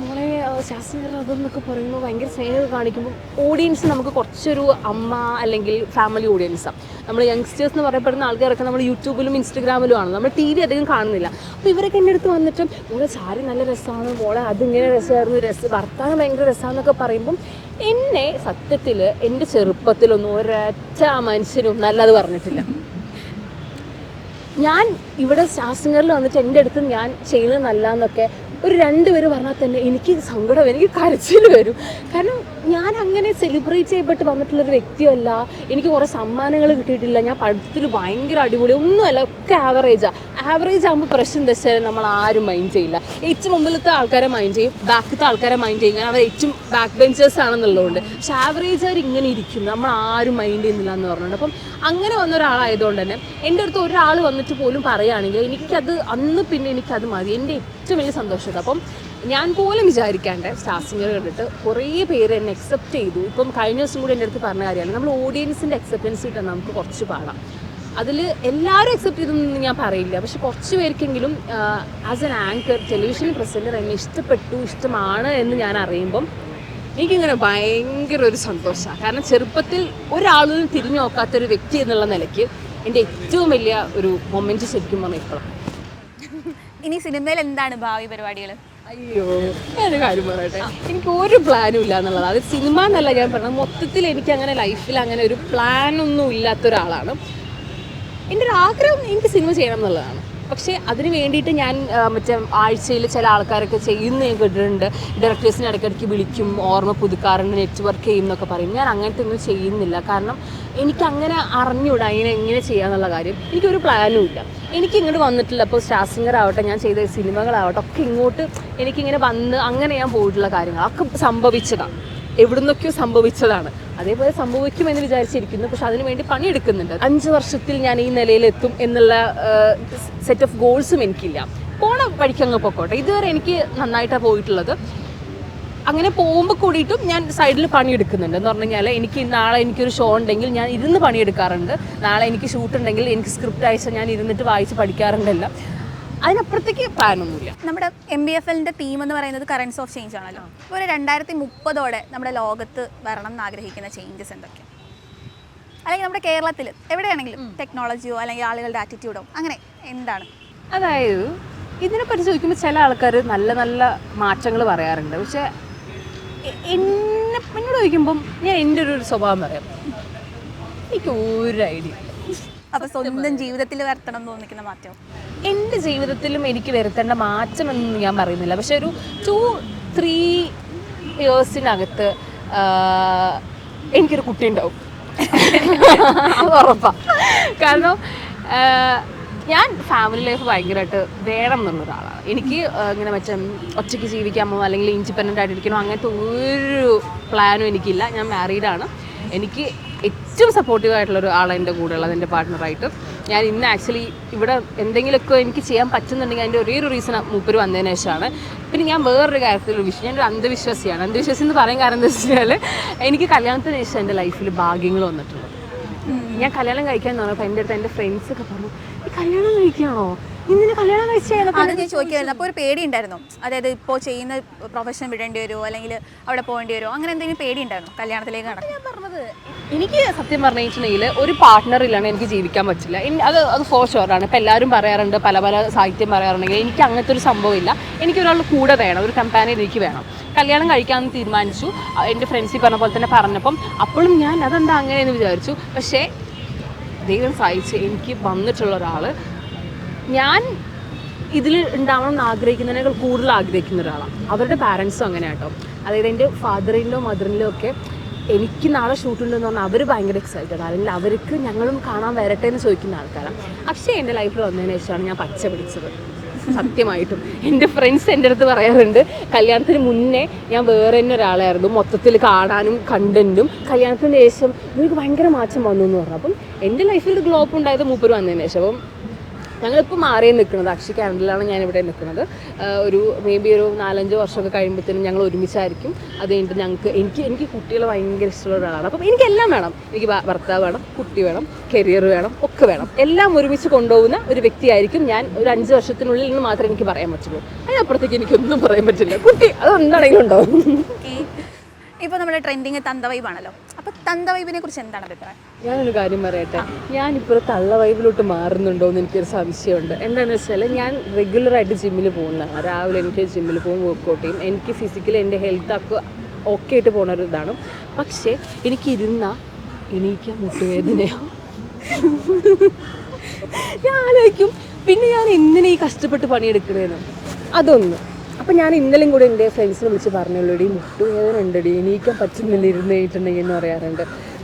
മോളെ ശാസ്ത്രീയ അതെന്നൊക്കെ പറയുമ്പോൾ ഭയങ്കര സ്നേഹം കാണിക്കുമ്പോൾ ഓഡിയൻസ് നമുക്ക് കുറച്ചൊരു അമ്മ അല്ലെങ്കിൽ ഫാമിലി ഓഡിയൻസാണ്. നമ്മൾ യങ്സ്റ്റേഴ്സ് എന്ന് പറയപ്പെടുന്ന ആൾക്കാരൊക്കെ നമ്മൾ യൂട്യൂബിലും ഇൻസ്റ്റഗ്രാമിലും ആണ്, നമ്മൾ ടി വി അധികം കാണുന്നില്ല. അപ്പോൾ ഇവരൊക്കെ എൻ്റെ അടുത്ത് വന്നിട്ട് മോളെ സാരി നല്ല രസമാണ്, മോളെ അതിങ്ങനെ രസമായിരുന്നു, വർത്താനം ഭയങ്കര രസമാണെന്നൊക്കെ പറയുമ്പം എന്നെ സത്യത്തിൽ എൻ്റെ ചെറുപ്പത്തിലൊന്നും ഒരൊറ്റ മനുഷ്യനും നല്ലത് പറഞ്ഞിട്ടില്ല. ഞാൻ ഇവിടെ സ്റ്റാർ സിംഗറിൽ വന്നിട്ട് എൻ്റെ അടുത്ത് ഞാൻ ചെയ്യുന്നത് നല്ലതെന്നൊക്കെ ഒരു 2 പേര് പറഞ്ഞാൽ തന്നെ എനിക്ക് സങ്കടം, എനിക്ക് കരച്ചിൽ വരും. കാരണം ഞാൻ അങ്ങനെ സെലിബ്രേറ്റ് ചെയ്യപ്പെട്ട് വന്നിട്ടുള്ളൊരു വ്യക്തിയല്ല. എനിക്ക് കുറേ സമ്മാനങ്ങൾ കിട്ടിയിട്ടില്ല. ഞാൻ പഠിത്തത്തിൽ ഭയങ്കര അടിപൊളി ഒന്നുമല്ല, ഒക്കെ ആവറേജാണ്. ആവറേജ് ആകുമ്പോൾ പ്രശ്നം എന്താ വെച്ചാൽ നമ്മൾ ആരും മൈൻഡ് ചെയ്യില്ല. ഏറ്റവും മുമ്പിലത്തെ ആൾക്കാരെ മൈൻഡ് ചെയ്യും, ബാക്കിലത്തെ ആൾക്കാരെ മൈൻഡ് ചെയ്യും. കാരണം അവർ ഏറ്റവും ബാക്ക് ബെഞ്ചേഴ്സ് ആണെന്നുള്ളതുകൊണ്ട്. പക്ഷെ ആവറേജുകാർ ഇങ്ങനെ ഇരിക്കും, നമ്മൾ ആരും മൈൻഡ് ചെയ്യുന്നില്ല എന്ന് പറഞ്ഞിട്ടുണ്ട്. അപ്പം അങ്ങനെ വന്ന ഒരാളായതുകൊണ്ട് തന്നെ എൻ്റെ അടുത്ത് ഒരാൾ വന്നിട്ട് പോലും പറയുകയാണെങ്കിൽ എനിക്കത് അന്ന് പിന്നെ എനിക്കത് മതി. എൻ്റെ ഏറ്റവും വലിയ സന്തോഷം. അപ്പം ഞാൻ പോലും വിചാരിക്കാണ്ട് സ്റ്റാർ സിംഗർ കണ്ടിട്ട് കുറേ പേര് എന്നെ അക്സെപ്റ്റ് ചെയ്തു. ഇപ്പം കഴിഞ്ഞ ദിവസം കൂടി എൻ്റെ അടുത്ത് പറഞ്ഞ കാര്യമാണ്, നമ്മൾ ഓഡിയൻസിൻ്റെ അക്സെപ്റ്റൻസ് കിട്ടാൻ നമുക്ക് കുറച്ച് പാടാം. അതിൽ എല്ലാവരും അക്സെപ്റ്റ് ചെയ്തെന്ന് ഞാൻ പറയില്ല, പക്ഷെ കുറച്ച് പേർക്കെങ്കിലും as an anchor television presenter എന്നെ ഇഷ്ടമാണ് എന്ന് ഞാൻ അറിയുമ്പം എനിക്കിങ്ങനെ ഭയങ്കര ഒരു സന്തോഷമാണ്. കാരണം ചെറുപ്പത്തിൽ ഒരാളിൽ തിരിഞ്ഞു നോക്കാത്തൊരു വ്യക്തി എന്നുള്ള നിലയ്ക്ക് എൻ്റെ ഏറ്റവും വലിയ ഒരു മൊമെൻറ്റ് ശരിക്കും പറഞ്ഞാൽ ഇപ്പോഴാണ്. ഇനി സിനിമയിൽ എന്താണ് ഭാവി പരിപാടികൾ? അയ്യോ, ഞാനൊരു കാര്യം പറയട്ടെ, എനിക്ക് ഒരു പ്ലാനും ഇല്ല എന്നുള്ളതാണ്. അത് സിനിമ എന്നല്ല ഞാൻ പറഞ്ഞത്, മൊത്തത്തിൽ എനിക്ക് അങ്ങനെ ലൈഫിൽ അങ്ങനെ ഒരു പ്ലാനൊന്നും ഇല്ലാത്ത ഒരാളാണ്. എൻ്റെ ഒരു ആഗ്രഹം എനിക്ക് സിനിമ ചെയ്യണം എന്നുള്ളതാണ്. പക്ഷേ അതിന് വേണ്ടിയിട്ട് ഞാൻ മറ്റേ ആഴ്ചയിൽ ചില ആൾക്കാരൊക്കെ ചെയ്യുന്ന ഞാൻ കേട്ടിട്ടുണ്ട്. ഡയറക്ടേഴ്സിനെ ഇടയ്ക്കിടയ്ക്ക് വിളിക്കും, ഓർമ്മ പുതുക്കാറുണ്ട്, നെറ്റ്വർക്ക് ചെയ്യും എന്നൊക്കെ പറയും. ഞാൻ അങ്ങനത്തെ ഒന്നും ചെയ്യുന്നില്ല. കാരണം എനിക്കങ്ങനെ അറിഞ്ഞൂടാ എങ്ങനെ ചെയ്യാന്നുള്ള കാര്യം. എനിക്കൊരു പ്ലാനും ഇല്ല. എനിക്ക് ഇങ്ങോട്ട് വന്നിട്ടില്ല. ഇപ്പോൾ സ്റ്റാർ സിംഗർ ആവട്ടെ, ഞാൻ ചെയ്ത സിനിമകളാവട്ടെ, ഒക്കെ ഇങ്ങോട്ട് എനിക്കിങ്ങനെ വന്ന് അങ്ങനെ ഞാൻ പോയിട്ടുള്ള കാര്യങ്ങളൊക്കെ സംഭവിച്ചതാണ്, എവിടുന്നൊക്കെയോ സംഭവിച്ചതാണ്. അതേപോലെ സംഭവിക്കുമെന്ന് വിചാരിച്ചിരിക്കുന്നു. പക്ഷെ അതിനു വേണ്ടി പണിയെടുക്കുന്നുണ്ട്. 5 വർഷത്തിൽ ഞാൻ ഈ നിലയിലെത്തും എന്നുള്ള സെറ്റ് ഓഫ് ഗോൾസും എനിക്കില്ല. പോണ വഴിക്കങ്ങ് പൊക്കോട്ടെ. ഇതുവരെ എനിക്ക് നന്നായിട്ടാണ് പോയിട്ടുള്ളത്. അങ്ങനെ പോകുമ്പോൾ കൂടിയിട്ടും ഞാൻ സൈഡിൽ പണിയെടുക്കുന്നുണ്ട്. എന്ന് പറഞ്ഞു കഴിഞ്ഞാൽ എനിക്ക് നാളെ എനിക്കൊരു ഷോ ഉണ്ടെങ്കിൽ ഞാൻ ഇരുന്ന് പണിയെടുക്കാറുണ്ട്. നാളെ എനിക്ക് ഷൂട്ട് ഉണ്ടെങ്കിൽ എനിക്ക് സ്ക്രിപ്റ്റ് അയച്ചാൽ ഞാൻ ഇരുന്നിട്ട് വായിച്ച് പഠിക്കാറുണ്ടല്ല. അതിനപ്പുറത്തേക്ക് പ്ലാനൊന്നുമില്ല. നമ്മുടെ MBFLൻ്റെ തീം എന്ന് പറയുന്നത് കറൻസ് ഓഫ് ചേഞ്ച് ആണല്ലോ. ഇപ്പോൾ ഒരു 2030 നമ്മുടെ ലോകത്ത് വരണം എന്ന് ആഗ്രഹിക്കുന്ന ചേഞ്ചസ് എന്തൊക്കെയാണ്? അല്ലെങ്കിൽ നമ്മുടെ കേരളത്തിൽ എവിടെയാണെങ്കിലും ടെക്നോളജിയോ അല്ലെങ്കിൽ ആളുകളുടെ ആറ്റിറ്റ്യൂഡോ അങ്ങനെ എന്താണ്? അതായത് ഇതിനെപ്പറ്റി ചോദിക്കുമ്പോൾ ചില ആൾക്കാർ നല്ല നല്ല മാറ്റങ്ങൾ പറയാറുണ്ട്. പക്ഷെ എന്നോട് ചോദിക്കുമ്പം ഞാൻ എൻ്റെ ഒരു സ്വഭാവം പറയാം, എനിക്ക് ഒരു ഐഡിയ. അപ്പോൾ സ്വന്തം ജീവിതത്തിൽ വരുത്തണം എന്ന് തോന്നിക്കുന്ന മാറ്റം എൻ്റെ ജീവിതത്തിലും എനിക്ക് വരുത്തേണ്ട മാറ്റമെന്നൊന്നും ഞാൻ പറയുന്നില്ല. പക്ഷെ ഒരു 2-3 ഇയേഴ്സിനകത്ത് എനിക്കൊരു കുട്ടി ഉണ്ടാവും, അത് ഉറപ്പാണ്. കാരണം ഞാൻ ഫാമിലി ലൈഫ് ഭയങ്കരമായിട്ട് വേണം എന്നുള്ള ഒരാളാണ്. എനിക്ക് ഇങ്ങനെ മറ്റേ ഒറ്റയ്ക്ക് ജീവിക്കാമോ അല്ലെങ്കിൽ ഇൻഡിപെൻഡൻ്റ് ആയിട്ടിരിക്കണോ അങ്ങനത്തെ ഒരു പ്ലാനും എനിക്കില്ല. ഞാൻ മാരീഡാണ്. എനിക്ക് ഏറ്റവും സപ്പോർട്ടീവായിട്ടുള്ളൊരു ആളാണ് എൻ്റെ കൂടെ ഉള്ളത്, എൻ്റെ പാർട്ട്ണറായിട്ട്. ഞാൻ ഇന്ന് ആക്ച്വലി ഇവിടെ എന്തെങ്കിലുമൊക്കെ എനിക്ക് ചെയ്യാൻ പറ്റുന്നുണ്ടെങ്കിൽ അതിൻ്റെ ഒരേ ഒരു റീസൺ മൂപ്പര് വന്നതിന് ശേഷമാണ്. പിന്നെ ഞാൻ വേറൊരു കാര്യത്തിലൊരു ഞാനൊരു അന്ധവിശ്വാസിയാണ്. അന്ധവിശ്വാസി എന്ന് പറയാൻ കാരണം എന്താ വെച്ച് കഴിഞ്ഞാൽ എനിക്ക് കല്യാണത്തിന് ശേഷം എൻ്റെ ലൈഫിൽ ഭാഗ്യങ്ങൾ വന്നിട്ടുള്ളത്. ഞാൻ കല്യാണം കഴിക്കാൻ പറഞ്ഞപ്പോൾ എൻ്റെ അടുത്ത് എൻ്റെ ഫ്രണ്ട്സൊക്കെ പറഞ്ഞു, ഈ കല്യാണം കഴിക്കുകയാണോ, ഇന്നിനെ കല്യാണം കഴിച്ചാൽ അത് ഞാൻ ചോദിക്കുമായിരുന്നു. അപ്പോൾ ഒരു പേടി ഉണ്ടായിരുന്നു, അതായത് ഇപ്പോൾ ചെയ്യുന്ന പ്രൊഫഷൻ വിടേണ്ടി വരുമോ അല്ലെങ്കിൽ അവിടെ പോകേണ്ടി വരുമോ, അങ്ങനെ എന്തെങ്കിലും പേടി ഉണ്ടായിരുന്നു കല്യാണത്തിലേക്ക് നടക്കും? ഞാൻ പറഞ്ഞത് എനിക്ക് സത്യം പറഞ്ഞു വെച്ചിട്ടുണ്ടെങ്കിൽ ഒരു പാർട്ട്ണറിലാണ് എനിക്ക് ജീവിക്കാൻ പറ്റില്ല. അത് ഫോർ ഷുവറാണ്. ഇപ്പം എല്ലാവരും പറയാറുണ്ട്, പല പല സാഹിത്യം പറയാറുണ്ടെങ്കിൽ എനിക്ക് അങ്ങനത്തെ ഒരു സംഭവമില്ല. എനിക്കൊരാൾ കൂടെ വേണം, ഒരു കമ്പാനിയൻ എനിക്ക് വേണം. കല്യാണം കഴിക്കാമെന്ന് തീരുമാനിച്ചു. എൻ്റെ ഫ്രണ്ട്സ് പറഞ്ഞ പോലെ തന്നെ പറഞ്ഞപ്പം അപ്പോഴും ഞാൻ അതെന്താ അങ്ങനെയെന്ന് വിചാരിച്ചു. പക്ഷേ ദൈവം സഹായിച്ച് എനിക്ക് വന്നിട്ടുള്ള ഒരാൾ ഞാൻ ഇതിൽ ഉണ്ടാവണം എന്ന് ആഗ്രഹിക്കുന്നതിനേക്കാൾ കൂടുതൽ ആഗ്രഹിക്കുന്ന ഒരാളാണ്. അവരുടെ പാരൻസും അങ്ങനെ കേട്ടോ. അതായത് എൻ്റെ ഫാദറിൻ്റെയോ മദറിൻ്റെയോ ഒക്കെ എനിക്ക് നാളെ ഷൂട്ടുണ്ടെന്ന് പറഞ്ഞാൽ അവർ ഭയങ്കര എക്സൈറ്റഡ്, അല്ലെങ്കിൽ അവർക്ക് ഞങ്ങളും കാണാൻ വരട്ടെ എന്ന് ചോദിക്കുന്ന ആൾക്കാരാണ്. പക്ഷേ എൻ്റെ ലൈഫിൽ വന്നതിന് ശേഷമാണ് ഞാൻ പച്ച പിടിച്ചത്. സത്യമായിട്ടും എൻ്റെ ഫ്രണ്ട്സ് എൻ്റെ അടുത്ത് പറയാറുണ്ട്, കല്യാണത്തിന് മുന്നേ ഞാൻ വേറെ തന്നെ ഒരാളായിരുന്നു, മൊത്തത്തിൽ കാണാനും കണ്ടന്റും. കല്യാണത്തിന് ശേഷം എനിക്ക് ഭയങ്കര മാറ്റം വന്നു എന്ന് പറഞ്ഞു. അപ്പം എൻ്റെ ലൈഫിൽ ഒരു ഗ്ലോപ്പ് ഉണ്ടായത് മൂപ്പര് വന്നതിന് ശേഷം. അപ്പം ഞങ്ങളിപ്പോൾ മാറിയേ നിൽക്കുന്നത്, അക്ഷയ കാനഡയിലാണ് ഞാനിവിടെ നിൽക്കുന്നത്. ഒരു മേ ബി ഒരു 4-5 വർഷമൊക്കെ കഴിയുമ്പോഴത്തേനും ഞങ്ങൾ ഒരുമിച്ചായിരിക്കും. അത് കഴിഞ്ഞിട്ട് എനിക്ക് കുട്ടികൾ ഭയങ്കര ഇഷ്ടമുള്ള ഒരാളാണ്. അപ്പം എനിക്കെല്ലാം വേണം. എനിക്ക് ഭർത്താവ് വേണം, കുട്ടി വേണം, കരിയർ വേണം, ഒക്കെ വേണം. എല്ലാം ഒരുമിച്ച് കൊണ്ടുപോകുന്ന ഒരു വ്യക്തിയായിരിക്കും ഞാൻ. ഒരു 5 വർഷത്തിനുള്ളിൽ നിന്ന് മാത്രമേ എനിക്ക് പറയാൻ പറ്റുള്ളൂ. അതിനപ്പുറത്തേക്ക് എനിക്കൊന്നും പറയാൻ പറ്റില്ല. കുട്ടി അത് എന്താണെങ്കിലും ഉണ്ടാവും. ഇപ്പോൾ നമ്മുടെ ട്രെൻഡിങ് തന്ത വൈബാണല്ലോ. അപ്പോൾ തന്ത വൈബിനെ കുറിച്ച് എന്താണ് അഭിപ്രായം? ഞാനൊരു കാര്യം പറയട്ടെ, ഞാനിപ്പോൾ തള്ള വൈബിലോട്ട് മാറുന്നുണ്ടോ എന്ന് എനിക്കൊരു സംശയമുണ്ട്. എന്താണെന്ന് വെച്ചാൽ ഞാൻ റെഗുലറായിട്ട് ജിമ്മിൽ പോകുന്നതാണ്. രാവിലെ എനിക്ക് ജിമ്മിൽ പോകും, വർക്കൗട്ട് ചെയ്യും. എനിക്ക് ഫിസിക്കലി എൻ്റെ ഹെൽത്തൊക്കെ ഓക്കെ ആയിട്ട് പോകുന്ന ഒരു ഇതാണ്. പക്ഷേ എണീക്കാൻ മുട്ടുവേദനയോ ഞാൻ ആലോചിക്കും, പിന്നെ ഞാൻ എന്തിനാ ഈ കഷ്ടപ്പെട്ട് പണിയെടുക്കണേന്ന്. അതൊന്ന്. അപ്പം ഞാൻ ഇന്നലെയും കൂടെ എൻ്റെ ഫ്രണ്ട്സിനെ വിളിച്ച് പറഞ്ഞുള്ളൂ, മുട്ടുവേദന ഉണ്ടടി, എണീക്കാൻ പറ്റുന്നില്ല ഇരുന്നിട്ടുണ്ടെങ്കിൽ എന്ന് പറയാറുണ്ട്.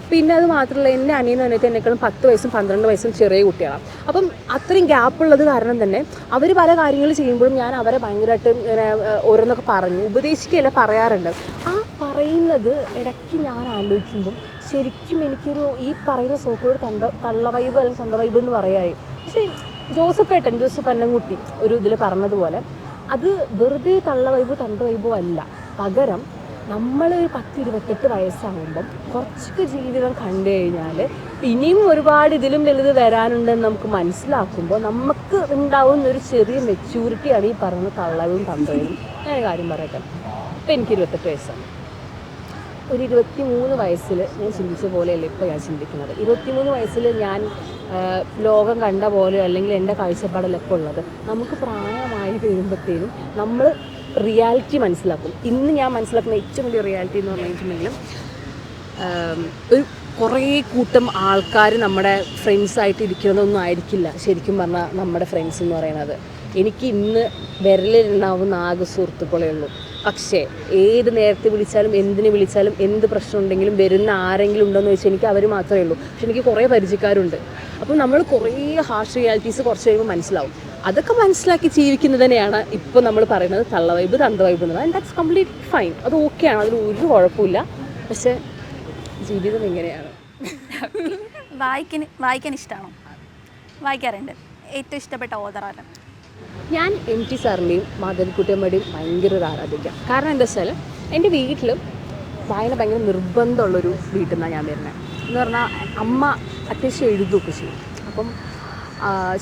പിന്നെ അത് മാത്രമല്ല, എൻ്റെ അനിയനും അനിയത്തി എന്നെക്കാളും 10 വയസ്സും 12 വയസ്സും ചെറിയ കുട്ടികളാണ്. അപ്പം അത്രയും ഗ്യാപ്പുള്ളത് കാരണം തന്നെ അവർ പല കാര്യങ്ങൾ ചെയ്യുമ്പോഴും ഞാൻ അവരെ ഭയങ്കരമായിട്ട് ഇങ്ങനെ ഓരോന്നൊക്കെ ഉപദേശിക്കുകയല്ല, പറയാറുണ്ട്. ആ പറയുന്നത് ഇടയ്ക്ക് ഞാൻ ആലോചിക്കുമ്പം ശരിക്കും എനിക്കൊരു ഈ പറയുന്ന സോക്കോട് തള്ള വൈബ് അല്ലെങ്കിൽ തന്ത വൈബ് എന്ന് പറയായി. പക്ഷേ ജോസഫ് അന്നംകുട്ടി ഒരു ഇതിൽ പറഞ്ഞതുപോലെ അത് വെറുതെ തള്ള വൈബോ തണ്ട വൈബോ അല്ല. പകരം നമ്മൾ 10-28 വയസ്സാകുമ്പം കുറച്ചൊക്കെ ജീവിതം കണ്ടു കഴിഞ്ഞാൽ ഇനിയും ഒരുപാട് ഇതിലും വലുത് വരാനുണ്ടെന്ന് നമുക്ക് മനസ്സിലാക്കുമ്പോൾ നമുക്ക് ഉണ്ടാവുന്ന ഒരു ചെറിയ മെച്യൂരിറ്റിയാണ് ഈ പറയുന്ന തള്ളവും തന്തയും. ഞാൻ കാര്യം പറയട്ടെ, ഇപ്പം എനിക്ക് 28 വയസ്സാണ്. ഒരു 23 വയസ്സിൽ ഞാൻ ചിന്തിച്ച പോലെയല്ല ഇപ്പോൾ ഞാൻ ചിന്തിക്കുന്നത്. 23 വയസ്സിൽ ഞാൻ ലോകം കണ്ട പോലെ അല്ലെങ്കിൽ എൻ്റെ കാഴ്ചപ്പാടിലൊക്കെ ഉള്ളത്. നമുക്ക് പ്രായമായി വരുമ്പോഴത്തേനും നമ്മൾ റിയാലിറ്റി മനസ്സിലാക്കും. ഇന്ന് ഞാൻ മനസ്സിലാക്കുന്ന ഏറ്റവും വലിയ റിയാലിറ്റി എന്ന് പറഞ്ഞിട്ടുണ്ടെങ്കിലും ഒരു കുറേ കൂട്ടം ആൾക്കാർ നമ്മുടെ ഫ്രണ്ട്സായിട്ട് ഇരിക്കുന്നതൊന്നും ആയിരിക്കില്ല ശരിക്കും പറഞ്ഞാൽ നമ്മുടെ ഫ്രണ്ട്സ് എന്ന് പറയുന്നത്. എനിക്ക് ഇന്ന് വിരലിലുണ്ടാവുന്ന ആകെ സുഹൃത്തുക്കളേ ഉള്ളൂ. പക്ഷേ ഏത് നേരത്തെ വിളിച്ചാലും എന്തിനു വിളിച്ചാലും എന്ത് പ്രശ്നം ഉണ്ടെങ്കിലും വരുന്ന ആരെങ്കിലും ഉണ്ടോയെന്ന് ചോദിച്ചാൽ എനിക്ക് അവർ മാത്രമേ ഉള്ളൂ. പക്ഷെ എനിക്ക് കുറേ പരിചയക്കാരുണ്ട്. അപ്പം നമ്മൾ കുറേ ഹാർഷ് റിയാലിറ്റീസ് കുറച്ച് കഴിയുമ്പോൾ മനസ്സിലാവും. അതൊക്കെ മനസ്സിലാക്കി ജീവിക്കുന്നതിനെയാണ് ഇപ്പോൾ നമ്മൾ പറയുന്നത് തള്ള വൈബ് തന്ത വൈബ് എന്നുള്ളത്. And that's complete fine. അത് ഓക്കെയാണ്, അതിൽ ഒരു കുഴപ്പമില്ല. പക്ഷേ ജീവിതം എങ്ങനെയാണ്? വായിക്കാൻ ഇഷ്ടമാണോ? വായിക്കാറുണ്ട്. ഏറ്റവും ഇഷ്ടപ്പെട്ട ഓതറാണ്? ഞാൻ MT സാറിൻ്റെയും മാധവിക്കുട്ടിയമ്മയുടെയും ഭയങ്കര ഒരു ആരാധിക്കാം. കാരണം എന്താ വെച്ചാൽ എൻ്റെ വീട്ടിൽ വായന ഭയങ്കര നിർബന്ധമുള്ളൊരു വീട്ടിൽ നിന്നാണ് ഞാൻ വരുന്നത്. എന്ന് പറഞ്ഞാൽ അമ്മ അത്യാവശ്യം എഴുതുകയൊക്കെ ചെയ്യും. അപ്പം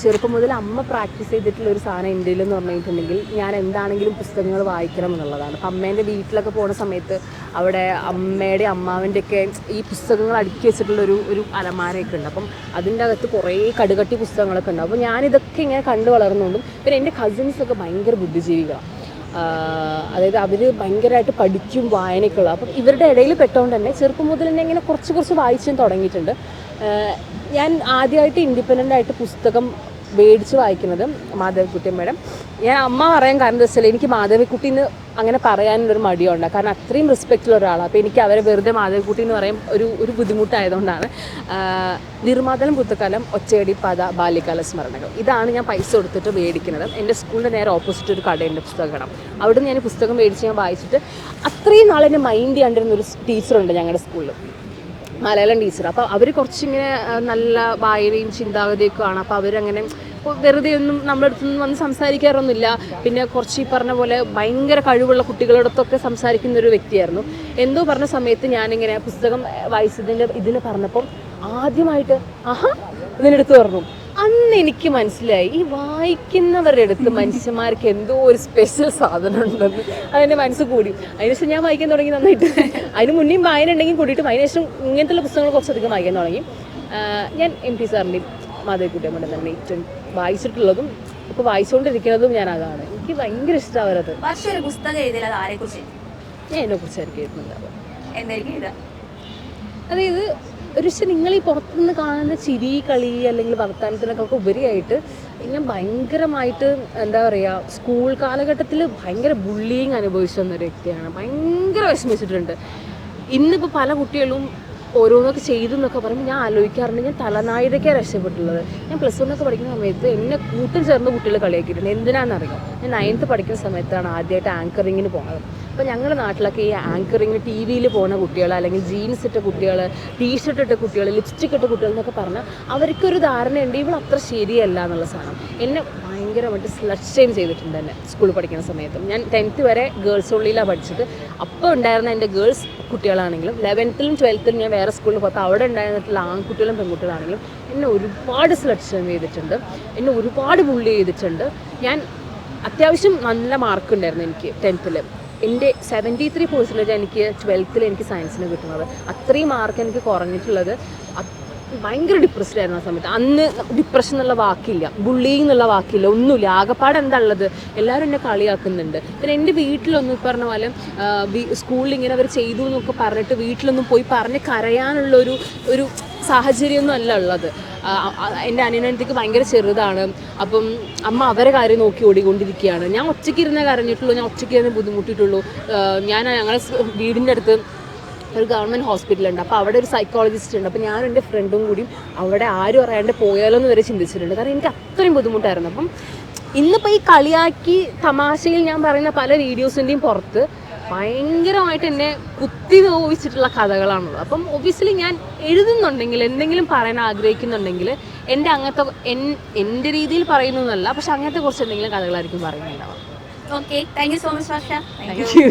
ചെറുപ്പം മുതൽ അമ്മ പ്രാക്ടീസ് ചെയ്തിട്ടുള്ളൊരു സാധനം എൻ്റെ എന്ന് പറഞ്ഞിട്ടുണ്ടെങ്കിൽ ഞാൻ എന്താണെങ്കിലും പുസ്തകങ്ങൾ വായിക്കണം എന്നുള്ളതാണ്. അപ്പം അമ്മേൻ്റെ വീട്ടിലൊക്കെ പോകുന്ന സമയത്ത് അവിടെ അമ്മയുടെ അമ്മാവൻ്റെയൊക്കെ ഈ പുസ്തകങ്ങൾ അടുക്കി വെച്ചിട്ടുള്ളൊരു അലമാരയൊക്കെ ഉണ്ട്. അപ്പം അതിൻ്റെ അകത്ത് കുറേ കടുകട്ടി പുസ്തകങ്ങളൊക്കെ ഉണ്ട്. അപ്പോൾ ഞാനിതൊക്കെ ഇങ്ങനെ കണ്ടു വളർന്നുകൊണ്ടും പിന്നെ എൻ്റെ കസിൻസൊക്കെ ഭയങ്കര ബുദ്ധിജീവികളാണ്. അതായത് അവർ ഭയങ്കരമായിട്ട് പഠിക്കും, വായനയ്ക്കുള്ള. അപ്പം ഇവരുടെ ഇടയിൽ പെട്ടുകൊണ്ട് തന്നെ ചെറുപ്പം മുതൽ തന്നെ ഇങ്ങനെ കുറച്ച് വായിച്ചും തുടങ്ങിയിട്ടുണ്ട്. ഞാൻ ആദ്യമായിട്ട് ഇൻഡിപെൻഡൻ്റ് ആയിട്ട് പുസ്തകം മേടിച്ച് വായിക്കുന്നത് മാധവിക്കുട്ടിയമ്മയുടെ. ഞാൻ അമ്മ പറയാൻ കാരണം എന്താ വെച്ചാൽ എനിക്ക് മാധവിക്കുട്ടിന്ന് അങ്ങനെ പറയാനുള്ളൊരു മടിയുണ്ട്. കാരണം അത്രയും റെസ്പെക്റ്റുള്ള ഒരാളാണ്. അപ്പോൾ എനിക്ക് അവരെ വെറുതെ മാധവിക്കുട്ടി എന്ന് പറയാൻ ഒരു ബുദ്ധിമുട്ടായതുകൊണ്ടാണ്. നിർമാതലം പുസ്തകാലം, ഒച്ചയടി പദ, ബാല്യകാല സ്മരണകൾ, ഇതാണ് ഞാൻ പൈസ കൊടുത്തിട്ട് മേടിക്കുന്നത്. എൻ്റെ സ്കൂളിൻ്റെ നേരെ ഓപ്പോസിറ്റ് ഒരു കടയുണ്ട് പുസ്തകം. അവിടെ ഞാൻ പുസ്തകം മേടിച്ച് ഞാൻ വായിച്ചിട്ട് അത്രയും നാളെന്നെ മൈൻഡ് ചെയ്യാണ്ടിരുന്നൊരു ടീച്ചറുണ്ട് ഞങ്ങളുടെ സ്കൂളിൽ, മലയാളം ടീച്ചർ. അപ്പോൾ അവർ കുറച്ചിങ്ങനെ നല്ല വായനയും ചിന്താഗതിയൊക്കെ ആണ്. അപ്പോൾ അവരങ്ങനെ വെറുതെ ഒന്നും നമ്മുടെ അടുത്തൊന്നും വന്ന് സംസാരിക്കാറൊന്നുമില്ല. പിന്നെ കുറച്ച് ഈ പറഞ്ഞ പോലെ ഭയങ്കര കഴിവുള്ള കുട്ടികളോടൊത്തൊക്കെ സംസാരിക്കുന്ന ഒരു വ്യക്തിയായിരുന്നു. എന്തോ പറഞ്ഞ സമയത്ത് ഞാനിങ്ങനെ പുസ്തകം വായിച്ചതിൻ്റെ ഇതിന് പറഞ്ഞപ്പം ആദ്യമായിട്ട് ഇതിനെടുത്ത് പറഞ്ഞു. അന്ന് എനിക്ക് മനസ്സിലായി ഈ വായിക്കുന്നവരുടെ അടുത്ത് മനുഷ്യന്മാർക്ക് എന്തോ ഒരു സ്പെഷ്യൽ സാധനം ഉണ്ടെന്ന്. അതെൻ്റെ മനസ്സ് കൂടി. അതിനുശേഷം ഞാൻ വായിക്കാൻ തുടങ്ങി നന്നായിട്ട്. അതിന് മുന്നേയും വായന ഉണ്ടെങ്കിൽ കൂടിയിട്ടും അതിനുശേഷം ഇങ്ങനത്തെ പുസ്തകങ്ങൾ കുറച്ചധികം വായിക്കാൻ തുടങ്ങി. ഞാൻ MT സാറിൻ്റെയും മാധവിക്കുട്ടിയമ്മയുടെ തന്നെ ഏറ്റവും വായിച്ചിട്ടുള്ളതും ഇപ്പോൾ വായിച്ചുകൊണ്ടിരിക്കുന്നതും ഞാൻ അതാണ്. എനിക്ക് ഭയങ്കര ഇഷ്ടമാണ് അവരത്. ഒരു പുസ്തകം എഴുതിയത് ആരെക്കുറിച്ച്? ഞാൻ എന്നെക്കുറിച്ചായിരിക്കും എഴുതുന്നുണ്ടാവുക. എന്തായിരിക്കും എഴുതുക? അതായത് ഒരു പക്ഷേ നിങ്ങൾ ഈ പുറത്തുനിന്ന് കാണുന്ന ചിരി കളി അല്ലെങ്കിൽ വർത്തമാനത്തിനൊക്കെ ഉപരിയായിട്ട് ഞാൻ ഭയങ്കരമായിട്ട് എന്താ പറയുക സ്കൂൾ കാലഘട്ടത്തിൽ ഭയങ്കര ബുള്ളിങ് അനുഭവിച്ചു വന്നൊരു വ്യക്തിയാണ്. ഭയങ്കര വിഷമിച്ചിട്ടുണ്ട്. ഇന്നിപ്പോൾ പല കുട്ടികളും ഓരോന്നൊക്കെ ചെയ്തു എന്നൊക്കെ പറയുമ്പോൾ ഞാൻ ആലോചിക്കാറുണ്ട്, ഞാൻ തലനായിരയ്ക്കാണ് രക്ഷപ്പെട്ടുള്ളത്. ഞാൻ +1 ഒക്കെ പഠിക്കുന്ന സമയത്ത് എന്നെ കൂട്ടം ചേർന്ന് കുട്ടികൾ കളിയാക്കിയിട്ടുണ്ട്. എന്തിനാണെന്നറിയാം, ഞാൻ 9th പഠിക്കുന്ന സമയത്താണ് ആദ്യമായിട്ട് ആങ്കറിങ്ങിന് പോകുന്നത്. അപ്പോൾ ഞങ്ങളുടെ നാട്ടിലൊക്കെ ഈ ആങ്കറിങ്ങിന് TV-യിൽ പോകുന്ന കുട്ടികൾ, അല്ലെങ്കിൽ ജീൻസ് ഇട്ട കുട്ടികൾ, ടീഷർട്ട് ഇട്ട കുട്ടികൾ, ലിപ്സ്റ്റിക് ഇട്ട കുട്ടികൾ എന്നൊക്കെ പറഞ്ഞാൽ അവർക്കൊരു ധാരണയുണ്ട് ഇവൾ അത്ര ശരിയല്ല എന്നുള്ള സാധനം. എന്നെ ഭയങ്കരമായിട്ട് സ്ലട്ട് ഷെയിം ചെയ്തിട്ടുണ്ട് എന്നെ സ്കൂളിൽ പഠിക്കുന്ന സമയത്തും. ഞാൻ 10th വരെ ഗേൾസ് ഉള്ളിലാണ് പഠിച്ചത്. അപ്പോൾ ഉണ്ടായിരുന്ന എൻ്റെ ഗേൾസ് കുട്ടികളാണെങ്കിലും 11th-ലും 12th-ലും ഞാൻ വേറെ സ്കൂളിൽ പോകാത്ത അവിടെ ഉണ്ടായിരുന്നിട്ടുള്ള ആൺകുട്ടികളും പെൺകുട്ടികളാണെങ്കിലും എന്നെ ഒരുപാട് സ്ലട്ട് ഷെയിം ചെയ്തിട്ടുണ്ട്, എന്നെ ഒരുപാട് ബുള്ളി ചെയ്തിട്ടുണ്ട്. ഞാൻ അത്യാവശ്യം നല്ല മാർക്ക് ഉണ്ടായിരുന്നു എനിക്ക് 10th-ൽ. എൻ്റെ 73% എനിക്ക് 12th-ൽ എനിക്ക് സയൻസിന് കിട്ടുന്നത്. അത്രയും മാർക്ക് എനിക്ക് കുറഞ്ഞിട്ടുള്ളത് ഭയങ്കര ഡിപ്രസ്ഡ് ആയിരുന്നു ആ സമയത്ത്. അന്ന് ഡിപ്രഷൻ എന്നുള്ള വാക്കില്ല, ബുള്ളിങ് എന്നുള്ള വാക്കില്ല, ഒന്നുമില്ല. ആകെപ്പാട് എന്താ ഉള്ളത്, എല്ലാവരും എന്നെ കളിയാക്കുന്നുണ്ട്. പിന്നെ എൻ്റെ വീട്ടിലൊന്നും പറഞ്ഞ പോലെ സ്കൂളിൽ ഇങ്ങനെ അവർ ചെയ്തു എന്നൊക്കെ പറഞ്ഞിട്ട് വീട്ടിലൊന്നും പോയി പറഞ്ഞ് കരയാനുള്ളൊരു സാഹചര്യമൊന്നും അല്ല ഉള്ളത്. എൻ്റെ അനിയനത്തേക്ക് ഭയങ്കര ചെറുതാണ്. അപ്പം അമ്മ അവരെ കാര്യം നോക്കി ഓടിക്കൊണ്ടിരിക്കുകയാണ്. ഞാൻ ഒറ്റയ്ക്ക് ഇരുന്നേ കരഞ്ഞിട്ടുള്ളൂ, ഞാൻ ഒറ്റയ്ക്ക് ഇരുന്നേ ബുദ്ധിമുട്ടിയിട്ടുള്ളൂ. ഞങ്ങളുടെ വീടിൻ്റെ അടുത്ത് ഒരു ഗവൺമെൻറ് ഹോസ്പിറ്റലുണ്ട്. അപ്പോൾ അവിടെ ഒരു സൈക്കോളജിസ്റ്റ് ഉണ്ട്. അപ്പോൾ ഞാനും എൻ്റെ ഫ്രണ്ടും കൂടി അവിടെ ആരും അറിയാണ്ട് പോയാലോ എന്ന് വരെ ചിന്തിച്ചിട്ടുണ്ട്. കാരണം എനിക്ക് അത്രയും ബുദ്ധിമുട്ടായിരുന്നു. അപ്പം ഇന്നിപ്പോൾ ഈ കളിയാക്കി തമാശയിൽ ഞാൻ പറയുന്ന പല വീഡിയോസിൻ്റെയും പുറത്ത് ഭയങ്കരമായിട്ട് എന്നെ കുത്തി നോവിച്ചിട്ടുള്ള കഥകളാണുള്ളത്. അപ്പം ഒബ്വിയസ്ലി ഞാൻ എഴുതുന്നുണ്ടെങ്കിൽ, എന്തെങ്കിലും പറയാൻ ആഗ്രഹിക്കുന്നുണ്ടെങ്കിൽ എൻ്റെ രീതിയിൽ പറയുന്നതല്ല, പക്ഷെ അങ്ങനത്തെ കുറച്ച് എന്തെങ്കിലും കഥകളായിരിക്കും പറയുന്നുണ്ടാവുക. Okay, thank you so much Varsha. Thank U.